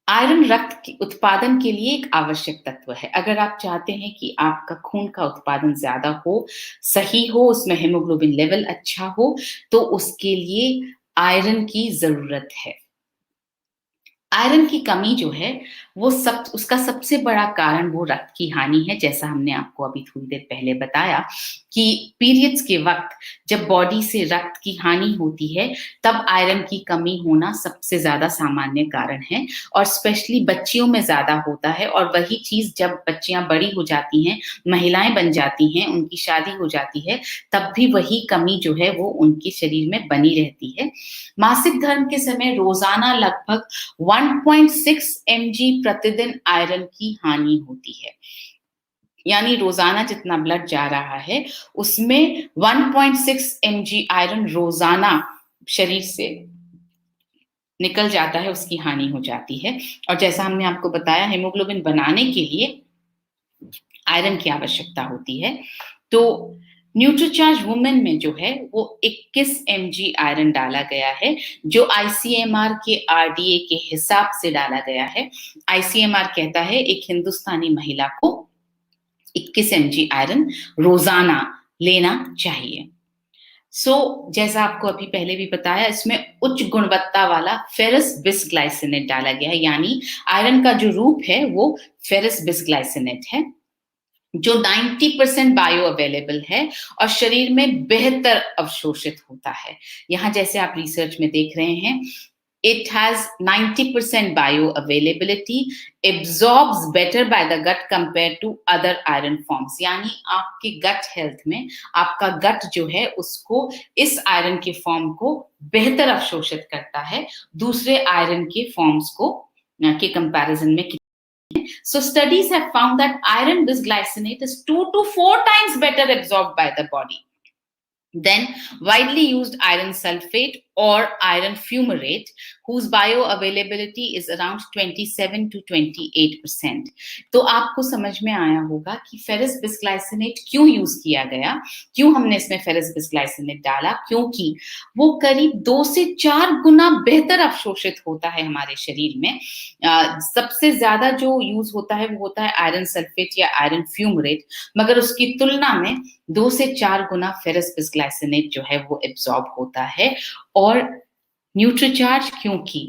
Speaker 1: आयरन रक्त के उत्पादन के लिए एक आवश्यक तत्व है। अगर आप चाहते हैं कि आपका खून का उत्पादन ज़्यादा हो, सही हो, उसमें हीमोग्लोबिन लेवल अच्छा हो, तो उसके लिए आयरन की ज़रूरत है। आयरन की कमी जो है, वो उसका सबसे बड़ा कारण वो रक्त की हानि है, जैसा हमने आपको अभी थोड़ी देर पहले बताया कि पीरियड्स के वक़्त जब बॉडी से रक्त की हानि होती है, तब आयरन की कमी होना सबसे ज़्यादा सामान्य कारण है और स्पेशली बच्चियों में ज़्यादा होता है। और वही चीज़ जब बच्चियाँ बड़ी हो जाती हैं, महिलाएँ बन जाती हैं, उनकी शादी हो जाती है, तब भी वही कमी जो है वो उनके शरीर में बनी रहती है। मासिक धर्म के समय रोज़ाना लगभग 1.6 mg प्रतिदिन आयरन की हानि होती है। यानी रोजाना जितना ब्लड जा रहा है, उसमें 1.6 mg आयरन रोजाना शरीर से निकल जाता है, उसकी हानि हो जाती है। और जैसा हमने आपको बताया, हीमोग्लोबिन बनाने के लिए आयरन की आवश्यकता होती है। तो न्यूट्रीचार्ज वुमेन में जो है वो 21 mg आयरन डाला गया है, जो आईसीएमआर के आरडीए के हिसाब से डाला गया है। आईसीएमआर कहता है एक हिंदुस्तानी महिला को 21 mg आयरन रोजाना लेना चाहिए। जैसा आपको अभी पहले भी बताया, इसमें उच्च गुणवत्ता वाला फेरस बिसग्लाइसिनेट डाला गया है, यानी आयरन का जो रूप है वो फेरस बिसग्लाइसिनेट है, जो 90% बायो अवेलेबल है और शरीर में बेहतर अवशोषित होता है। यहाँ जैसे आप रिसर्च में देख रहे हैं, it has 90% bioavailability, absorbs better by the gut compared to other iron forms। यानी आपके गट हेल्थ में आपका गट जो है उसको इस आयरन के फॉर्म को बेहतर अवशोषित करता है दूसरे आयरन के फॉर्म्स को के कंपैरिजन में। So studies have found that iron bisglycinate is 2 to 4 times better absorbed by the body than widely used iron sulfate or iron fumarate, whose bioavailability is around 27 to 28%। तो आपको समझ में आया होगा कि फेरस बिसग्लाइसिनेट क्यों यूज किया गया, क्यों हमने इसमें फेरस बिसग्लाइसिनेट डाला, क्योंकि वो करीब 2 से 4 गुना बेहतर अवशोषित होता है हमारे शरीर में। सबसे ज्यादा जो यूज होता है वो होता है आयरन सल्फेट या आयरन फ्यूमरेट, मगर उसकी तुलना में 2 से 4 गुना फेरस बिसग्लाइसिनेट जो है वो एब्सॉर्ब होता है। और न्यूट्रीचार्ज क्योंकि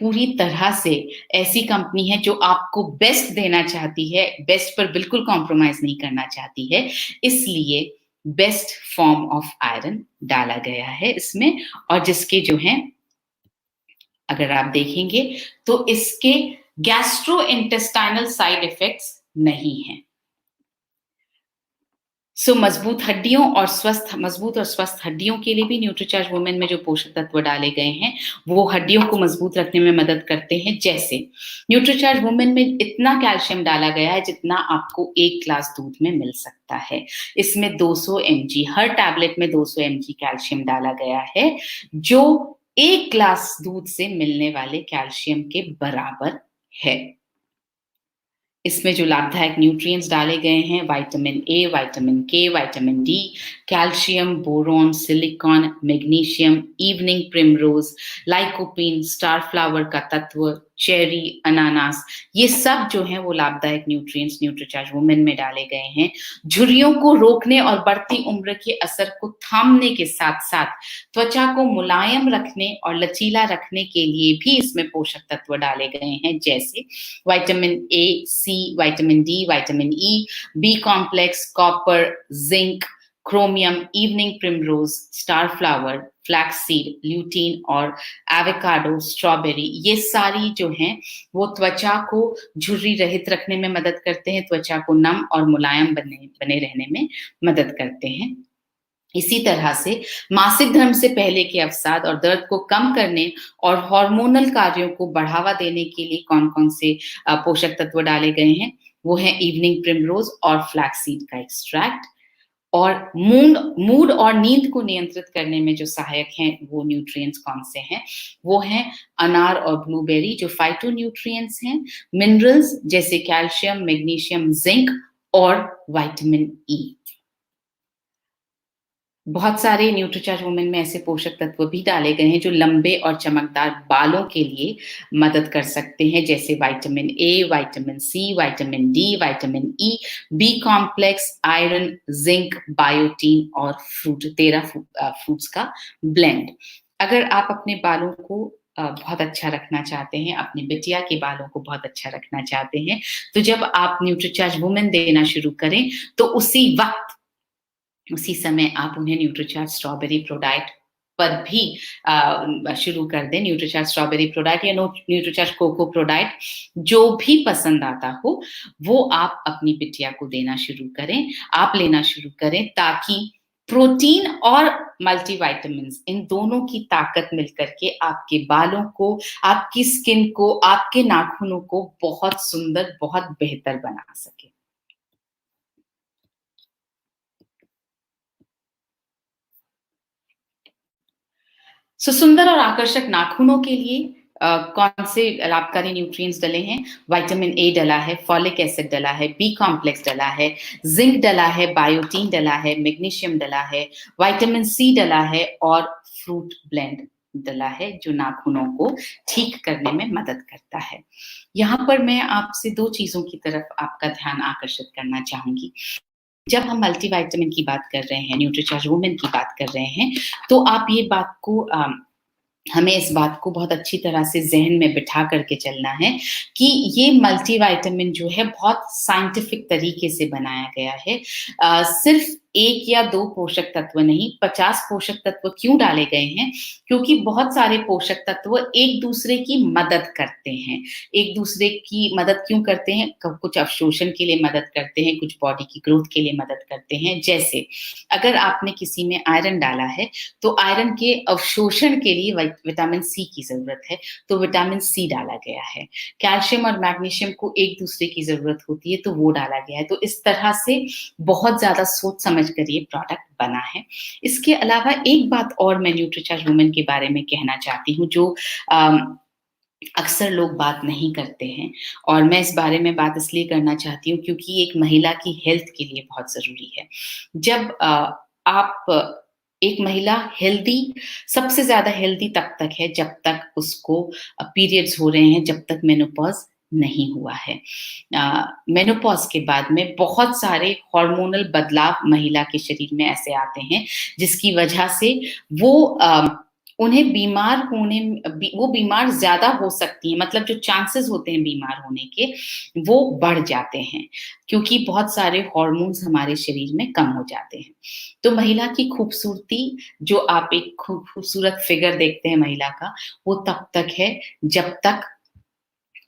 Speaker 1: पूरी तरह से ऐसी कंपनी है जो आपको बेस्ट देना चाहती है, बेस्ट पर बिल्कुल कॉम्प्रोमाइज नहीं करना चाहती है, इसलिए बेस्ट फॉर्म ऑफ आयरन डाला गया है इसमें। और जिसके जो हैं, अगर आप देखेंगे तो इसके गैस्ट्रोइंटेस्टाइनल साइड इफेक्ट्स नहीं हैं। मजबूत मजबूत और स्वस्थ हड्डियों के लिए भी न्यूट्रीचार्ज वुमेन में जो पोषक तत्व डाले गए हैं, वो हड्डियों को मजबूत रखने में मदद करते हैं। जैसे न्यूट्रीचार्ज वुमेन में इतना कैल्शियम डाला गया है जितना आपको 1 ग्लास दूध में मिल सकता है। इसमें 200 mg, हर टैबलेट में 200 mg कैल्शियम डाला गया है, जो 1 ग्लास दूध से मिलने वाले कैल्शियम के बराबर है। इसमें जो लाभदायक न्यूट्रिएंट्स डाले गए हैं, विटामिन ए, विटामिन के, vitamin D, calcium, boron, silicon, magnesium, evening primrose, lycopene, star flower का तत्व, चेरी, अनानास, ये सब जो हैं वो लाभदायक न्यूट्रिएंट्स न्यूट्रीचार्ज वुमेन में डाले गए हैं। झुर्रियों को रोकने और बढ़ती उम्र के असर को थामने के साथ-साथ त्वचा को मुलायम रखने और लचीला रखने के लिए भी इसमें पोषक तत्व डाले गए हैं, जैसे vitamin A, C, vitamin D, vitamin E, B complex, copper, zinc, chromium, evening primrose, star flower, flaxseed, lutein और एवोकाडो, स्ट्रॉबेरी, ये सारी जो हैं वो त्वचा को झुर्री रहित रखने में मदद करते हैं, त्वचा को नम और मुलायम बने रहने में मदद करते हैं। इसी तरह से मासिक धर्म से पहले के अवसाद और दर्द को कम करने और हार्मोनल कार्यों को बढ़ावा देने के लिए कौन-कौन से पोषक तत्व डाले गए हैं, वो है इवनिंग प्रिमरोज और फ्लैक्ससीड का एक्सट्रैक्ट। और मूड और नींद को नियंत्रित करने में जो सहायक हैं, वो न्यूट्रिएंट्स कौन से हैं? वो हैं अनार और ब्लूबेरी, जो फाइटोन्यूट्रिएंट्स हैं, मिनरल्स जैसे कैल्शियम, मैग्नीशियम, जिंक और विटामिन ई। बहुत सारे न्यूट्रीचार्ज वुमेन में ऐसे पोषक तत्व भी डाले गए हैं जो लंबे और चमकदार बालों के लिए मदद कर सकते हैं, जैसे vitamin A, vitamin C, vitamin D, vitamin E, B complex, iron, zinc, biotin और 13 फ्रूट्स का ब्लेंड। अगर आप अपने बालों को बहुत अच्छा रखना चाहते हैं, अपनी बिटिया के बालों को बहुत अच्छा रखना चाहते हैं, तो जब आप न्यूट्रीचार्ज वुमेन देना शुरू करें, तो उसी समय आप उन्हें न्यूट्रीचार्ज स्ट्रॉबेरी प्रोडाक्ट पर भी शुरू कर दें। न्यूट्रीचार्ज स्ट्रॉबेरी प्रोडाक्ट या न्यूट्रीचार्ज कोको प्रोडाक्ट, जो भी पसंद आता हो, वो आप अपनी बिटिया को देना शुरू करें, आप लेना शुरू करें, ताकि प्रोटीन और मल्टीविटामिन्स, इन दोनों की ताकत मिलकर के आपके बालों को, आपकी स्किन को, आपके नाखूनों को बहुत सुंदर, बहुत बेहतर बना सके। सुंदर और आकर्षक नाखूनों के लिए कौन से लाभकारी न्यूट्रिएंट्स डले हैं? विटामिन ए डला है, फॉलिक एसिड डला है, बी कॉम्प्लेक्स डला है, जिंक डला है, बायोटीन डला है, मैग्नीशियम डला है, विटामिन सी डला है और फ्रूट ब्लेंड डला है, जो नाखूनों को ठीक करने में मदद करता है। यहाँ पर मैं आपसे 2 चीज़ों की तरफ आपका ध्यान आकर्षित करना चाहूँगी। जब हम मल्टीविटामिन की बात कर रहे हैं, न्यूट्रीचार्ज वुमेन की बात कर रहे हैं, तो आप ये बात को हमें इस बात को बहुत अच्छी तरह से ज़हन में बिठा करके चलना है कि ये मल्टीविटामिन जो है बहुत साइंटिफिक तरीके से बनाया गया है। सिर्फ़ 1 या 2 पोषक तत्व नहीं, 50 पोषक तत्व क्यों डाले गए हैं? क्योंकि बहुत सारे पोषक तत्व एक-दूसरे की मदद करते हैं। एक-दूसरे की मदद क्यों करते हैं? कुछ अवशोषण के लिए मदद करते हैं, कुछ बॉडी की ग्रोथ के लिए मदद करते हैं। जैसे अगर आपने किसी में आयरन डाला है, तो आयरन के अवशोषण के लिए विटामिन सी की ज़रूरत है, तो विटामिन सी डाला गया है। कैल्शियम और मैग्नीशियम को एक-दूसरे की ज़रूरत होती है, तो वो डाला गया है। तो इस तरह से बहुत ज़्यादा सोच समझ कर ये प्रोडक्ट बना है। इसके अलावा एक बात और मैं न्यूट्रीचार्ज वुमेन के बारे में कहना चाहती हूँ, जो अक्सर लोग बात नहीं करते हैं, और मैं इस बारे में बात इसलिए करना चाहती हूँ क्योंकि एक महिला की हेल्थ के लिए बहुत ज़रूरी है। जब आप एक महिला सबसे ज़्यादा हेल्दी तब तक है जब तक उसको पीरियड्स हो रहे हैं, जब तक मेनोपॉज़ नहीं हुआ है। मेनोपॉज़ के बाद में बहुत सारे हार्मोनल बदलाव महिला के शरीर में ऐसे आते हैं, जिसकी वजह से वो उन्हें वो बीमार ज़्यादा हो सकती हैं, मतलब जो चांसेस होते हैं बीमार होने के, वो बढ़ जाते हैं, क्योंकि बहुत सारे हार्मोन्स हमारे शरीर में कम हो जाते हैं। तो महिला की खूबसूरती, जो आप एक खूबसूरत फिगर देखते हैं महिला का, वो तब तक है जब तक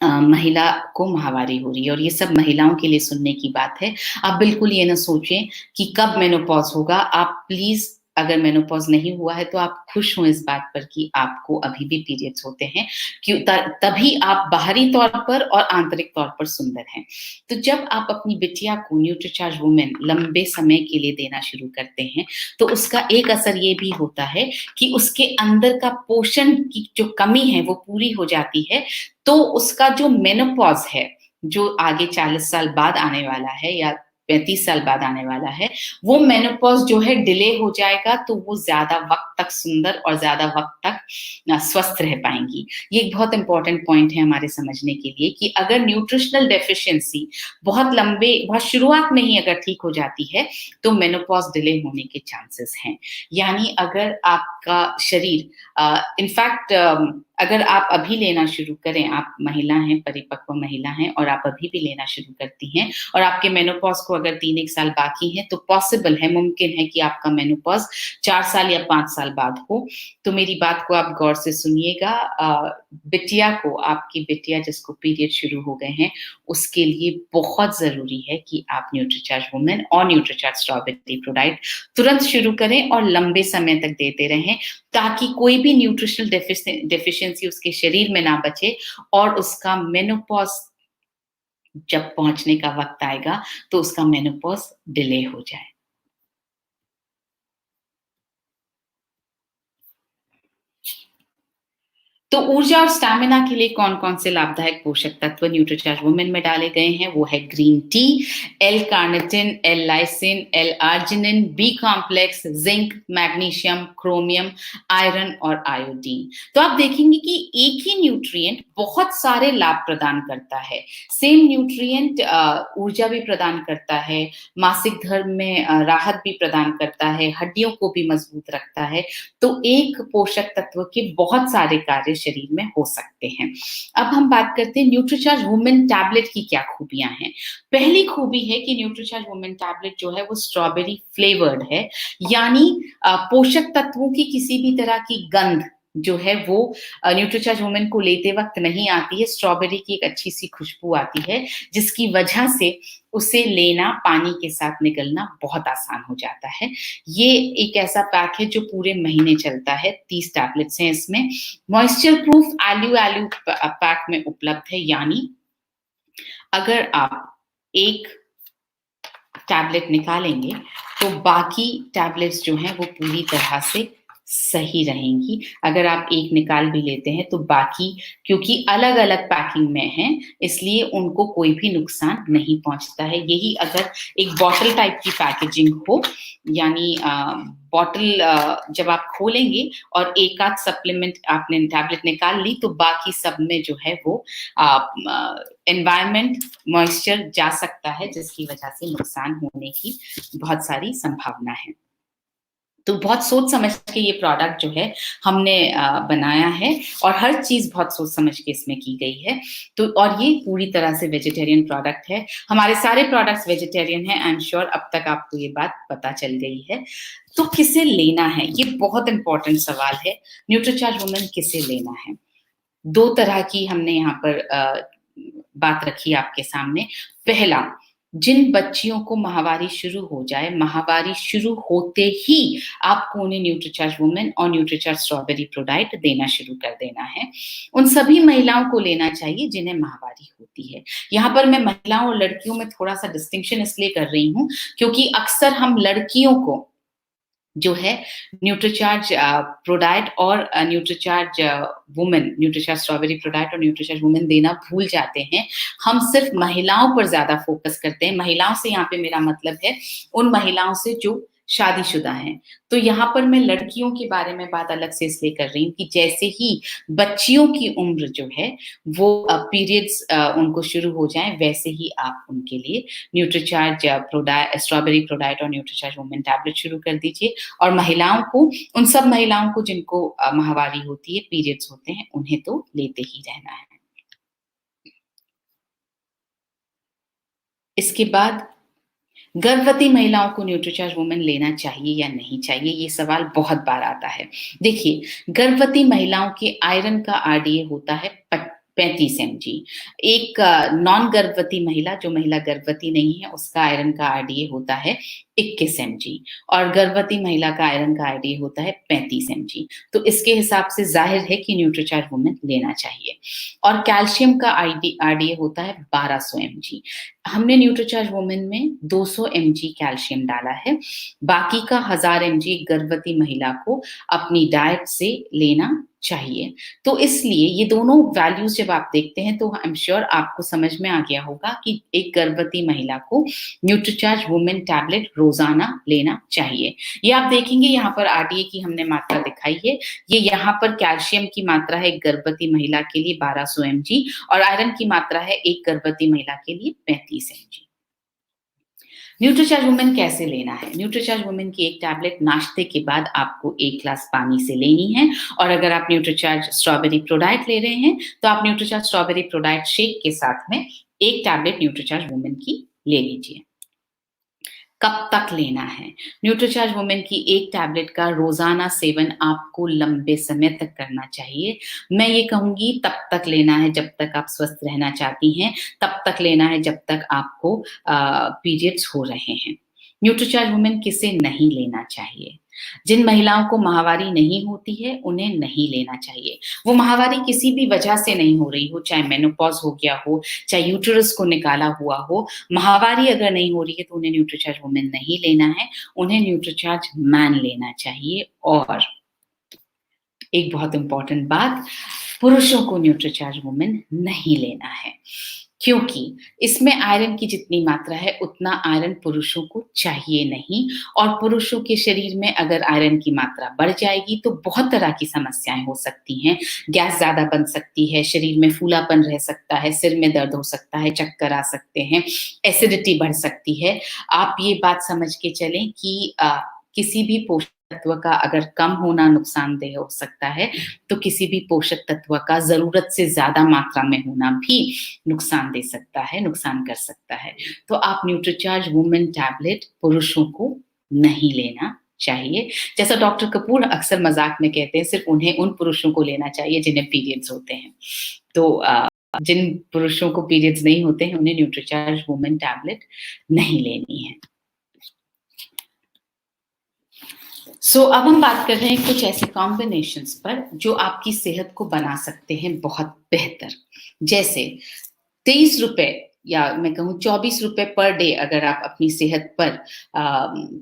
Speaker 1: महिला को माहवारी हो रही है और ये सब महिलाओं के लिए सुनने की बात है। आप बिल्कुल ये ना सोचें कि कब मेनोपॉज़ होगा। आप प्लीज़, अगर मेनोपॉज़ नहीं हुआ है तो आप खुश हों इस बात पर कि आपको अभी भी पीरियड्स होते हैं, क्यों त तभी आप बाहरी तौर पर और आंतरिक तौर पर सुंदर हैं। तो जब आप अपनी बिटिया को न्यूट्रीचार्ज वुमेन लंबे समय के लिए देना शुरू करते हैं, तो उसका एक असर ये भी होता है कि उसके अंदर का पोषण की जो कमी है वो पूरी हो जाती है, तो उसका जो मेनोपॉज़ है, जो आगे 40 साल बाद आने वाला है या 35 साल बाद आने वाला है, वो मेनोपॉज़ जो है डिले हो जाएगा, तो वो ज़्यादा वक़्त तक सुंदर और ज़्यादा वक़्त तक स्वस्थ रह पाएँगी। ये एक बहुत इम्पोर्टेंट पॉइंट है हमारे समझने के लिए कि अगर न्यूट्रिशनल डेफिशिएंसी बहुत शुरुआत में ही अगर ठीक हो जाती है, तो मेनोपॉज़ डिले होने के चांसेस हैं। यानी अगर आपका शरीर इनफैक्ट अगर आप अभी लेना शुरू करें, आप महिला हैं, परिपक्व महिला हैं और आप अभी भी लेना शुरू करती हैं और आपके मेनोपॉज़ को अगर 3-1 साल बाकी है, तो पॉसिबल है, मुमकिन है कि आपका मेनोपॉज़ 4 साल या 5 साल बाद हो। तो मेरी बात को आप गौर से सुनिएगा। बिटिया को, आपकी बिटिया जिसको पीरियड शुरू हो गए हैं, उसके लिए बहुत ज़रूरी है कि आप न्यूट्रीचार्ज वुमेन और न्यूट्रीचार्ज स्ट्रॉबेरी प्रोडाक्ट तुरंत शुरू करें और लंबे समय तक देते रहें, ताकि कोई भी न्यूट्रिशनल डेफिशिएंसी उसके शरीर में ना बचे और उसका मेनोपॉज़ जब पहुँचने का वक़्त आएगा, तो उसका मेनोपॉज़ डिले हो जाए। तो ऊर्जा और स्टैमिना के लिए कौन-कौन से लाभदायक पोषक तत्व न्यूट्रीचार्ज वुमेन में डाले गए हैं, वो है green tea, L carnitine, L lysine, L arginine, B complex, zinc, magnesium, chromium, iron और आयोडीन। तो आप देखेंगे कि एक ही न्यूट्रिएंट बहुत सारे लाभ प्रदान करता है। सेम न्यूट्रिएंट ऊर्जा भी प्रदान करता है, मासिक धर्म में राहत भी प्रदान करता है, हड्डियों को भी मजबूत रखता है। तो एक पोषक तत्व के बहुत सारे कार्य शरीर में हो सकते हैं। अब हम बात करते हैं न्यूट्रीचार्ज वुमेन टैबलेट की क्या खूबियाँ हैं। पहली खूबी है कि न्यूट्रीचार्ज वुमेन टैबलेट जो है वो स्ट्रॉबेरी फ्लेवर्ड है, यानी पोषक तत्वों की किसी भी तरह की गंध जो है वो न्यूट्रीचार्ज वुमेन को लेते वक़्त नहीं आती है। स्ट्रॉबेरी की एक अच्छी-सी खुशबू आती है, जिसकी वजह से उसे लेना, पानी के साथ निगलना बहुत आसान हो जाता है। ये एक ऐसा पैक है जो पूरे महीने चलता है, 30 टैबलेट्स हैं इसमें। मॉइस्चर प्रूफ एल्यू-एल्यू पैक में उपलब्ध है, यानी अगर आप एक टैबलेट निकालेंगे, तो बाकी टैबलेट्स जो हैं वो पूरी तरह से सही रहेंगी। अगर आप एक निकाल भी लेते हैं तो बाकी, क्योंकि अलग-अलग पैकिंग में हैं, इसलिए उनको कोई भी नुकसान नहीं पहुँचता है। यही अगर एक बॉटल टाइप की पैकेजिंग हो, यानी बॉटल जब आप खोलेंगे और एक आध सप्लीमेंट आपने टैबलेट निकाल ली, तो बाकी सब में जो है वो एनवायरनमेंट, मॉइस्चर जा सकता है, जिसकी वजह से नुकसान होने की बहुत सारी संभावना है। तो बहुत सोच समझ के ये प्रोडक्ट जो है हमने बनाया है और हर चीज़ बहुत सोच समझ के इसमें की गई है। तो और ये पूरी तरह से वेजिटेरियन प्रोडक्ट है। हमारे सारे प्रोडक्ट्स वेजिटेरियन हैं, आई एम श्योर अब तक आपको ये बात पता चल गई है। तो किसे लेना है? ये बहुत इम्पोर्टेंट सवाल है। न्यूट्रीचार्ज वुमेन किसे लेना है? 2 तरह की हमने यहाँ पर बात रखी आपके सामने। पहला, जिन बच्चियों को माहवारी शुरू हो जाए, माहवारी शुरू होते ही आपको उन्हें न्यूट्रीचार्ज वुमेन और न्यूट्रीचार्ज स्ट्रॉबेरी प्रोडाक्ट देना शुरू कर देना है। उन सभी महिलाओं को लेना चाहिए जिन्हें माहवारी होती है। यहाँ पर मैं महिलाओं और लड़कियों में थोड़ा-सा डिस्टिंक्शन इसलिए कर रही हूँ, क्योंकि अक्सर हम लड़कियों को जो है न्यूट्रीचार्ज प्रोडाक्ट और Nutricharge women, Nutricharge strawberry product और न्यूट्रीचार्ज वुमेन देना भूल जाते हैं। हम सिर्फ महिलाओं पर ज़्यादा फ़ोकस करते हैं। महिलाओं से यहाँ पे मेरा मतलब है उन महिलाओं से जो शादीशुदा हैं। तो यहाँ पर मैं लड़कियों के बारे में बात अलग से इसलिए कर रही हूँ कि जैसे ही बच्चियों की उम्र जो है वो पीरियड्स उनको शुरू हो जाएँ, वैसे ही आप उनके लिए न्यूट्रीचार्ज स्ट्रॉबेरी प्रोडाक्ट और न्यूट्रीचार्ज वुमेन टैबलेट शुरू कर दीजिए। और महिलाओं को, उन सब महिलाओं को जिनको माहवारी होती है, पीरियड्स होते हैं, उन्हें तो लेते ही रहना है। इसके बाद गर्भवती महिलाओं को न्यूट्रीचार्ज वुमेन लेना चाहिए या नहीं चाहिए? ये सवाल बहुत बार आता है। देखिए, गर्भवती महिलाओं के आयरन का आरडीए होता है 35 mg। एक नॉन गर्भवती महिला, जो महिला गर्भवती नहीं है, उसका आयरन का आरडीए होता है 21 mg और गर्भवती महिला का आयरन का आरडीए होता है 35 mg। तो इसके हिसाब से जाहिर है कि न्यूट्रीचार्ज वुमेन लेना चाहिए। और कैल्शियम का आरडीए होता है 1200 mg। हमने न्यूट्रीचार्ज वुमेन में 200 mg कैल्शियम डाला है, बाकी का 1000 mg गर्भवती महिला को अपनी डाइट से लेना चाहिए। तो इसलिए ये दोनों वैल्यूज जब आप देखते हैं तो आई एम श्योर आपको समझ में आ गया होगा कि एक गर्भवती महिला को न्यूट्रीचार्ज वुमेन टैबलेट रोजाना लेना चाहिए। ये आप देखेंगे यहाँ पर आरडीए की हमने मात्रा दिखाई है। ये यहाँ पर कैल्शियम की मात्रा है एक गर्भवती महिला के लिए 1200 mg और आयरन की मात्रा है एक गर्भवती महिला के लिए 35 mg। न्यूट्रीचार्ज वुमेन कैसे लेना है? न्यूट्रीचार्ज वुमेन की एक टैबलेट नाश्ते के बाद आपको 1 ग्लास पानी से लेनी है और अगर आप न्यूट्रीचार्ज स्ट्रॉबेरी प्रोडाइट ले रहे हैं तो आप न्यूट्रीचार्ज स्ट्रॉबेरी प्रोडाइट शेक के साथ में एक टैबलेट न्यूट्रीचार्ज वुमेन की ले लीजिए। कब तक लेना है? न्यूट्रीचार्ज वुमेन की एक टैबलेट का रोजाना सेवन आपको लंबे समय तक करना चाहिए। मैं ये कहूंगी तब तक लेना है जब तक आप स्वस्थ रहना चाहती हैं, तब तक लेना है जब तक आपको पीरियड्स हो रहे हैं। न्यूट्रीचार्ज वुमेन किसे नहीं लेना चाहिए? जिन महिलाओं को माहवारी नहीं होती है उन्हें नहीं लेना चाहिए। वो माहवारी किसी भी वजह से नहीं हो रही हो, चाहे मेनोपॉज हो गया हो, चाहे यूटेरस को निकाला हुआ हो, माहवारी अगर नहीं हो रही है तो उन्हें न्यूट्रीचार्ज वुमेन नहीं लेना है, उन्हें न्यूट्रीचार्ज मैन लेना चाहिए। और एक बहुत इंपॉर्टेंट बात, पुरुषों को न्यूट्रीचार्ज वुमेन नहीं लेना है क्योंकि इसमें आयरन की जितनी मात्रा है उतना आयरन पुरुषों को चाहिए नहीं और पुरुषों के शरीर में अगर आयरन की मात्रा बढ़ जाएगी तो बहुत तरह की समस्याएं हो सकती हैं। गैस ज्यादा बन सकती है, शरीर में फूलापन रह सकता है, सिर में दर्द हो सकता है, चक्कर आ सकते हैं, एसिडिटी बढ़ सकती है। आप ये बात समझ के चलें कि किसी भी पोषक तत्व का अगर कम होना नुकसानदेह हो सकता है तो किसी भी पोषक तत्व का जरूरत से ज्यादा मात्रा में होना भी नुकसान दे सकता है, नुकसान कर सकता है। तो आप न्यूट्रीचार्ज वुमेन टैबलेट पुरुषों को नहीं लेना चाहिए। जैसा डॉक्टर कपूर अक्सर मजाक में कहते हैं, सिर्फ उन्हें उन पुरुषों को लेना चाहिए जिन्हें पीरियड्स होते हैं। तो जिन पुरुषों को पीरियड्स नहीं होते हैं उन्हें न्यूट्रीचार्ज वुमेन टैबलेट नहीं लेनी है। अब हम बात कर रहे हैं कुछ ऐसे कॉम्बिनेशंस पर जो आपकी सेहत को बना सकते हैं बहुत बेहतर। जैसे 23 रुपए या मैं कहूँ 24 रुपए पर डे अगर आप अपनी सेहत पर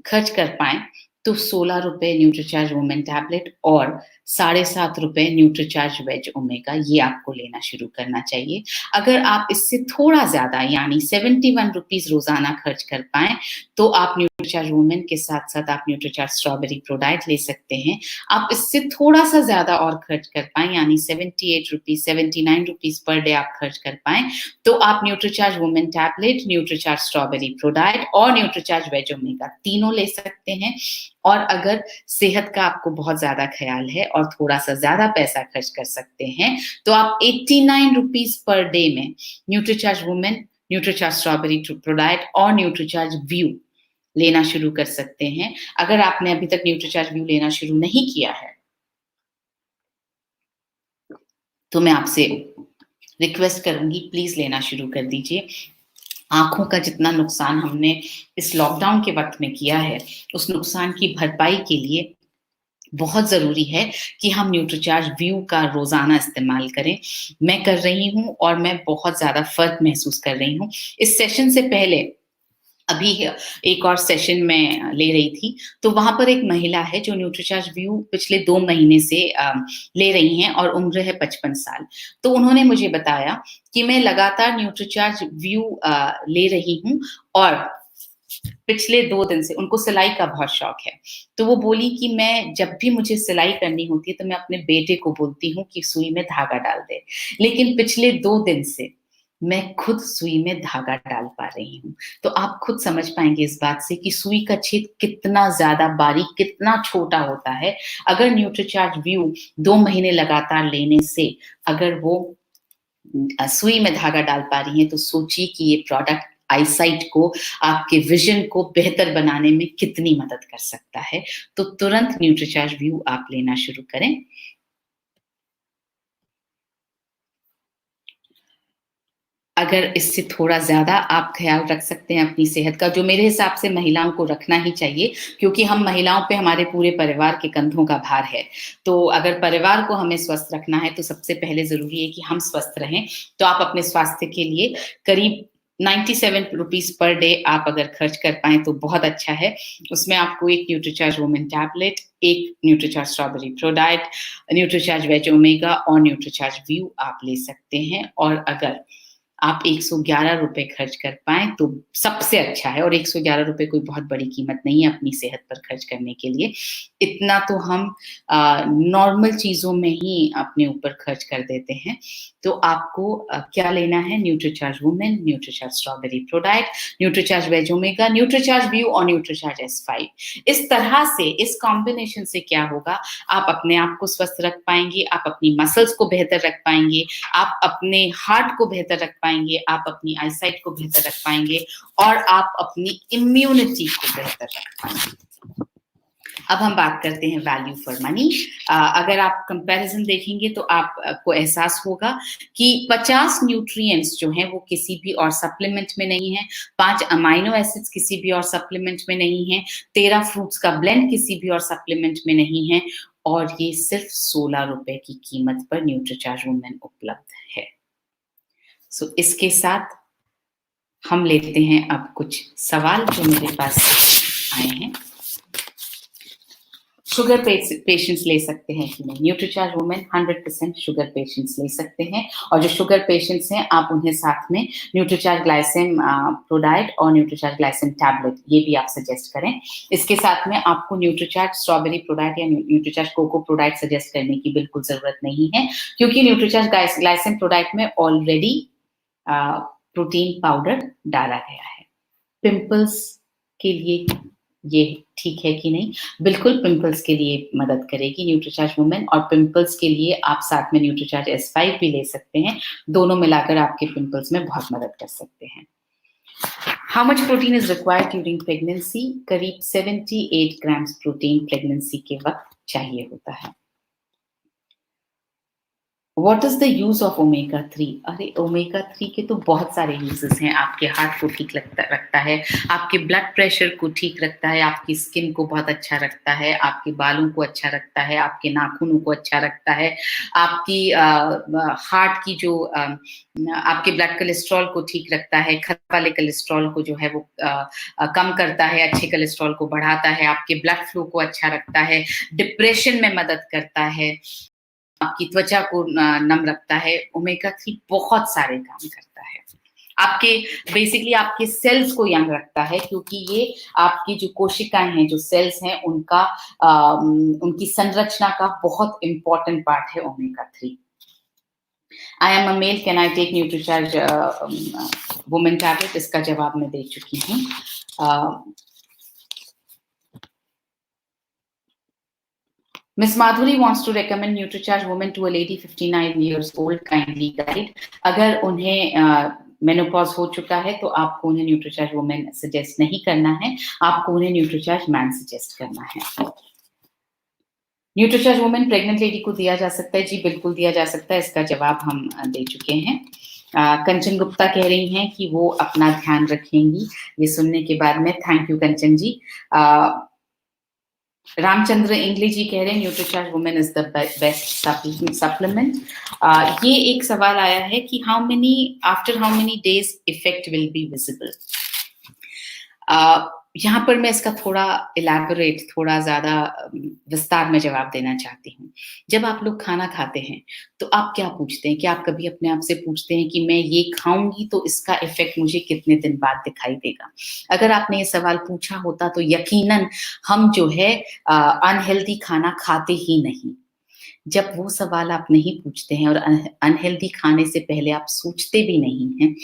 Speaker 1: खर्च कर पाएं तो 16 रुपए न्यूट्रीचार्ज वुमेन टैबलेट और 7.5 रुपए न्यूट्रीचार्ज वेज ओमेगा ये आपको लेना शुरू करना चाहिए। अगर आप इससे थोड़ा ज्यादा यानी 71 रुपीज रोजाना खर्च कर पाएं तो आप न्यूट्रीचार्ज वुमेन के साथ साथ आप न्यूट्रीचार्ज स्ट्रॉबेरी प्रोडाइट ले सकते हैं। आप इससे थोड़ा सा ज्यादा और खर्च कर पाएं यानी 78 रुपीज 79 रुपीज पर डे आप खर्च कर पाएं तो आप Nutricharge women tablet, Nutricharge strawberry ProDiet और न्यूट्रीचार्ज वेज ओमेगा तीनों ले सकते हैं। और अगर सेहत का आपको बहुत ज्यादा ख्याल है और थोड़ा सा ज्यादा पैसा खर्च कर सकते हैं तो आप 89 रुपीज पर डे में Nutricharge women, Nutricharge strawberry ProDiet और न्यूट्रीचार्ज व्यू लेना शुरू कर सकते हैं। अगर आपने अभी तक न्यूट्रीचार्ज व्यू लेना शुरू नहीं किया है तो मैं आपसे रिक्वेस्ट करूंगी प्लीज लेना शुरू कर दीजिए। आंखों का जितना नुकसान हमने इस लॉकडाउन के वक्त में किया है उस नुकसान की भरपाई के लिए बहुत जरूरी है कि हम न्यूट्रीचार्ज व्यू का रोजाना इस्तेमाल करें। मैं कर रही हूँ और मैं बहुत ज्यादा फर्क महसूस कर रही हूँ। इस सेशन से पहले अभी एक और सेशन में ले रही थी तो वहां पर एक महिला है जो न्यूट्रीचार्ज व्यू पिछले 2 महीने से ले रही हैं और उम्र है 55 साल। तो उन्होंने मुझे बताया कि मैं लगातार न्यूट्रीचार्ज व्यू ले रही हूँ और पिछले 2 दिन से उनको सिलाई का बहुत शौक है। तो वो बोली कि मैं जब भी मुझे सिलाई करनी होती है तो मैं अपने बेटे को बोलती हूँ कि सुई में धागा डाल दे, लेकिन पिछले 2 दिन से मैं खुद सुई में धागा डाल पा रही हूँ। तो आप खुद समझ पाएंगे इस बात से कि सुई का छेद कितना ज्यादा बारीक, कितना छोटा होता है। अगर न्यूट्रीचार्ज व्यू 2 महीने लगातार लेने से अगर वो सुई में धागा डाल पा रही हैं तो सोचिए कि ये प्रोडक्ट आईसाइट को, आपके विजन को बेहतर बनाने में कितनी मदद कर सकता है। तो तुरंत न्यूट्रीचार्ज व्यू आप लेना शुरू करें। अगर इससे थोड़ा ज़्यादा आप ख़्याल रख सकते हैं अपनी सेहत का, जो मेरे हिसाब से महिलाओं को रखना ही चाहिए, क्योंकि हम महिलाओं पे हमारे पूरे परिवार के कंधों का भार है। तो अगर परिवार को हमें स्वस्थ रखना है, तो सबसे पहले ज़रूरी है कि हम स्वस्थ रहें। तो आप अपने स्वास्थ्य के लिए करीब 97 रुपीज़ पर डे आप अगर खर्च कर पाएँ तो बहुत अच्छा है। उसमें आपको एक न्यूट्रीचार्ज वुमेन टैबलेट, एक Nutricharge strawberry pro diet, Nutricharge veg omega और न्यूट्रीचार्ज व्यू आप ले सकते हैं। और अगर आप ₹111 खर्च कर पाएँ तो सबसे अच्छा है, और ₹111 कोई बहुत बड़ी कीमत नहीं है अपनी सेहत पर खर्च करने के लिए। इतना तो हम नॉर्मल चीज़ों में ही अपने ऊपर खर्च कर देते हैं। तो आपको क्या लेना है? Nutricharge women, Nutricharge strawberry pro diet, Nutricharge veg omega, Nutricharge view और न्यूट्रीचार्ज S5। इस तरह से, इस कॉम्बिनेशन से क्या होगा, आप अपने आप को स्वस्थ रख पाएँगे, आप अपनी मसल्स को बेहतर रख पाएँगे, आप अपने हार्ट को बेहतर रख पाएँगे, आप अपनी आईसाइट को बेहतर रख पाएँगे और आप अपनी इम्यूनिटी को बेहतर रख पाएँगे। अब हम बात करते हैं वैल्यू फॉर मनी। अगर आप कंपैरिज़न देखेंगे तो आपको एहसास होगा कि 50 न्यूट्रिएंट्स जो हैं वो किसी भी और सप्लीमेंट में नहीं है, 5 अमाइनो एसिड्स किसी भी और सप्लीमेंट में नहीं है, 13 फ्रूट्स का ब्लेंड किसी भी और सप्लीमेंट में नहीं है, और ये सिर्फ ₹16 की कीमत पर न्यूट्रीचार्ज वुमेन उपलब्ध है। सो इसके साथ हम लेते हैं अब कुछ सवाल जो मेरे पास आए हैं। शुगर पेशेंट्स ले सकते हैं कि नहीं? न्यूट्रीचार्ज वुमेन 100% शुगर पेशेंट्स ले सकते हैं, और जो शुगर पेशेंट्स हैं आप उन्हें साथ में न्यूट्रीचार्ज ग्लाइसेम प्रो डाइट और न्यूट्रीचार्ज ग्लाइसेम टैबलेट ये भी आप सजेस्ट करें। इसके साथ में आपको न्यूट्रीचार्ज स्ट्रॉबेरी प्रो डाइट या Nutricharge cocoa pro diet suggest करने की बिल्कुल ज़रूरत नहीं है, क्योंकि न्यूट्रीचार्ज ग्लाइसेम प्रो डाइट में ऑलरेडी प्रोटीन पाउडर डाला गया है। पिंपल्स के लिए ये ठीक है कि नहीं? बिल्कुल पिंपल्स के लिए मदद करेगी न्यूट्रीचार्ज वुमेन, और पिंपल्स के लिए आप साथ में न्यूट्रीचार्ज S5 भी ले सकते हैं। दोनों मिलाकर आपके पिंपल्स में बहुत मदद कर सकते हैं। How much protein is required during pregnancy? करीब 78 ग्राम्स प्रोटीन प्रेगनेंसी के वक़्त चाहिए होता है। What is the use of omega 3? अरे ओमेगा 3 के तो बहुत सारे यूज़ेस हैं। आपके हार्ट को ठीक रखता है, आपके ब्लड प्रेशर को ठीक रखता है, आपकी स्किन को बहुत अच्छा रखता है, आपके बालों को अच्छा रखता है, आपके नाखूनों को अच्छा रखता है, आपकी हार्ट की जो आपके ब्लड कोलेस्ट्रॉल को ठीक रखता है, खराब वाले कोलेस्ट्रॉल को जो है वो कम करता है, अच्छे कोलेस्ट्रॉल को बढ़ाता है, आपके ब्लड फ्लो को अच्छा रखता है, डिप्रेशन में मदद करता है, आपकी त्वचा को नम रखता है। ओमेगा 3 बहुत सारे काम करता है। आपके बेसिकली आपके सेल्स को यंग रखता है, क्योंकि ये आपकी जो कोशिकाएँ हैं, जो सेल्स हैं, उनकी संरचना का बहुत इम्पोर्टेंट पार्ट है omega 3। I am a male, can I take Nutricharge women tablet? इसका जवाब मैं दे चुकी हूँ। Miss Madhuri wants to recommend NutriCharge Women to a lady 59 years old. Kindly guide. अगर उन्हें मेनोपॉज हो चुका है तो आपको उन्हें न्यूट्रीचार्ज वुमेन सजेस्ट नहीं करना है, आपको उन्हें न्यूट्रीचार्ज मैन सजेस्ट करना है। न्यूट्रीचार्ज वुमेन प्रेग्नेंट लेडी को दिया जा सकता है? जी बिल्कुल दिया जा सकता है। इसका जवाब हम दे चुके हैं। कंचन गुप्ता कह रही हैं कि वो अपना ध्यान रखेंगी। ये सुनने के बाद में थैंक यू कंचन जी। रामचंद्र इंगली जी कह रहे हैं Nutricharge women is the best supplement. ये एक सवाल आया है कि after how many days effect will be visible? यहाँ पर मैं इसका थोड़ा इलैबोरेट, थोड़ा ज़्यादा विस्तार में जवाब देना चाहती हूँ। जब आप लोग खाना खाते हैं, तो आप क्या पूछते हैं? क्या आप कभी अपने आप से पूछते हैं कि मैं ये खाऊँगी तो इसका इफ़ेक्ट मुझे कितने दिन बाद दिखाई देगा? अगर आपने ये सवाल पूछा होता तो यकीनन हम जो है अनहेल्दी खाना खाते ही नहीं। जब वो सवाल आप नहीं पूछते हैं और अनहेल्दी खाने से पहले आप सोचते भी नहीं हैं,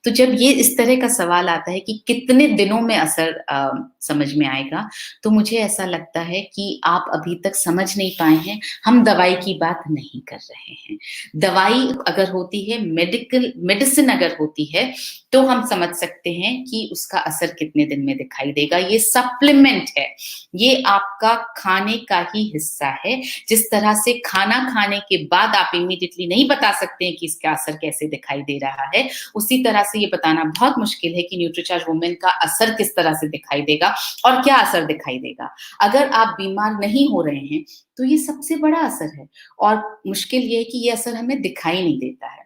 Speaker 1: तो जब ये इस तरह का सवाल आता है कि कितने दिनों में असर समझ में आएगा, तो मुझे ऐसा लगता है कि आप अभी तक समझ नहीं पाए हैं, हम दवाई की बात नहीं कर रहे हैं। दवाई अगर होती है, मेडिसिन अगर होती है, तो हम समझ सकते हैं कि उसका असर कितने दिन में दिखाई देगा। ये सप्लीमेंट है, ये आपका खाने का ही हिस्सा है। जिस तरह से खाना खाने के बाद आप इमीडिएटली नहीं बता सकते हैं कि इसका असर कैसे दिखाई दे रहा है, उसी तरह से ये बताना बहुत मुश्किल है कि न्यूट्रीचार्ज वुमेन का असर किस तरह से दिखाई देगा और क्या असर दिखाई देगा। अगर आप बीमार नहीं हो रहे हैं, तो ये सबसे बड़ा असर है और मुश्किल ये है कि ये असर हमें दिखाई नहीं देता है।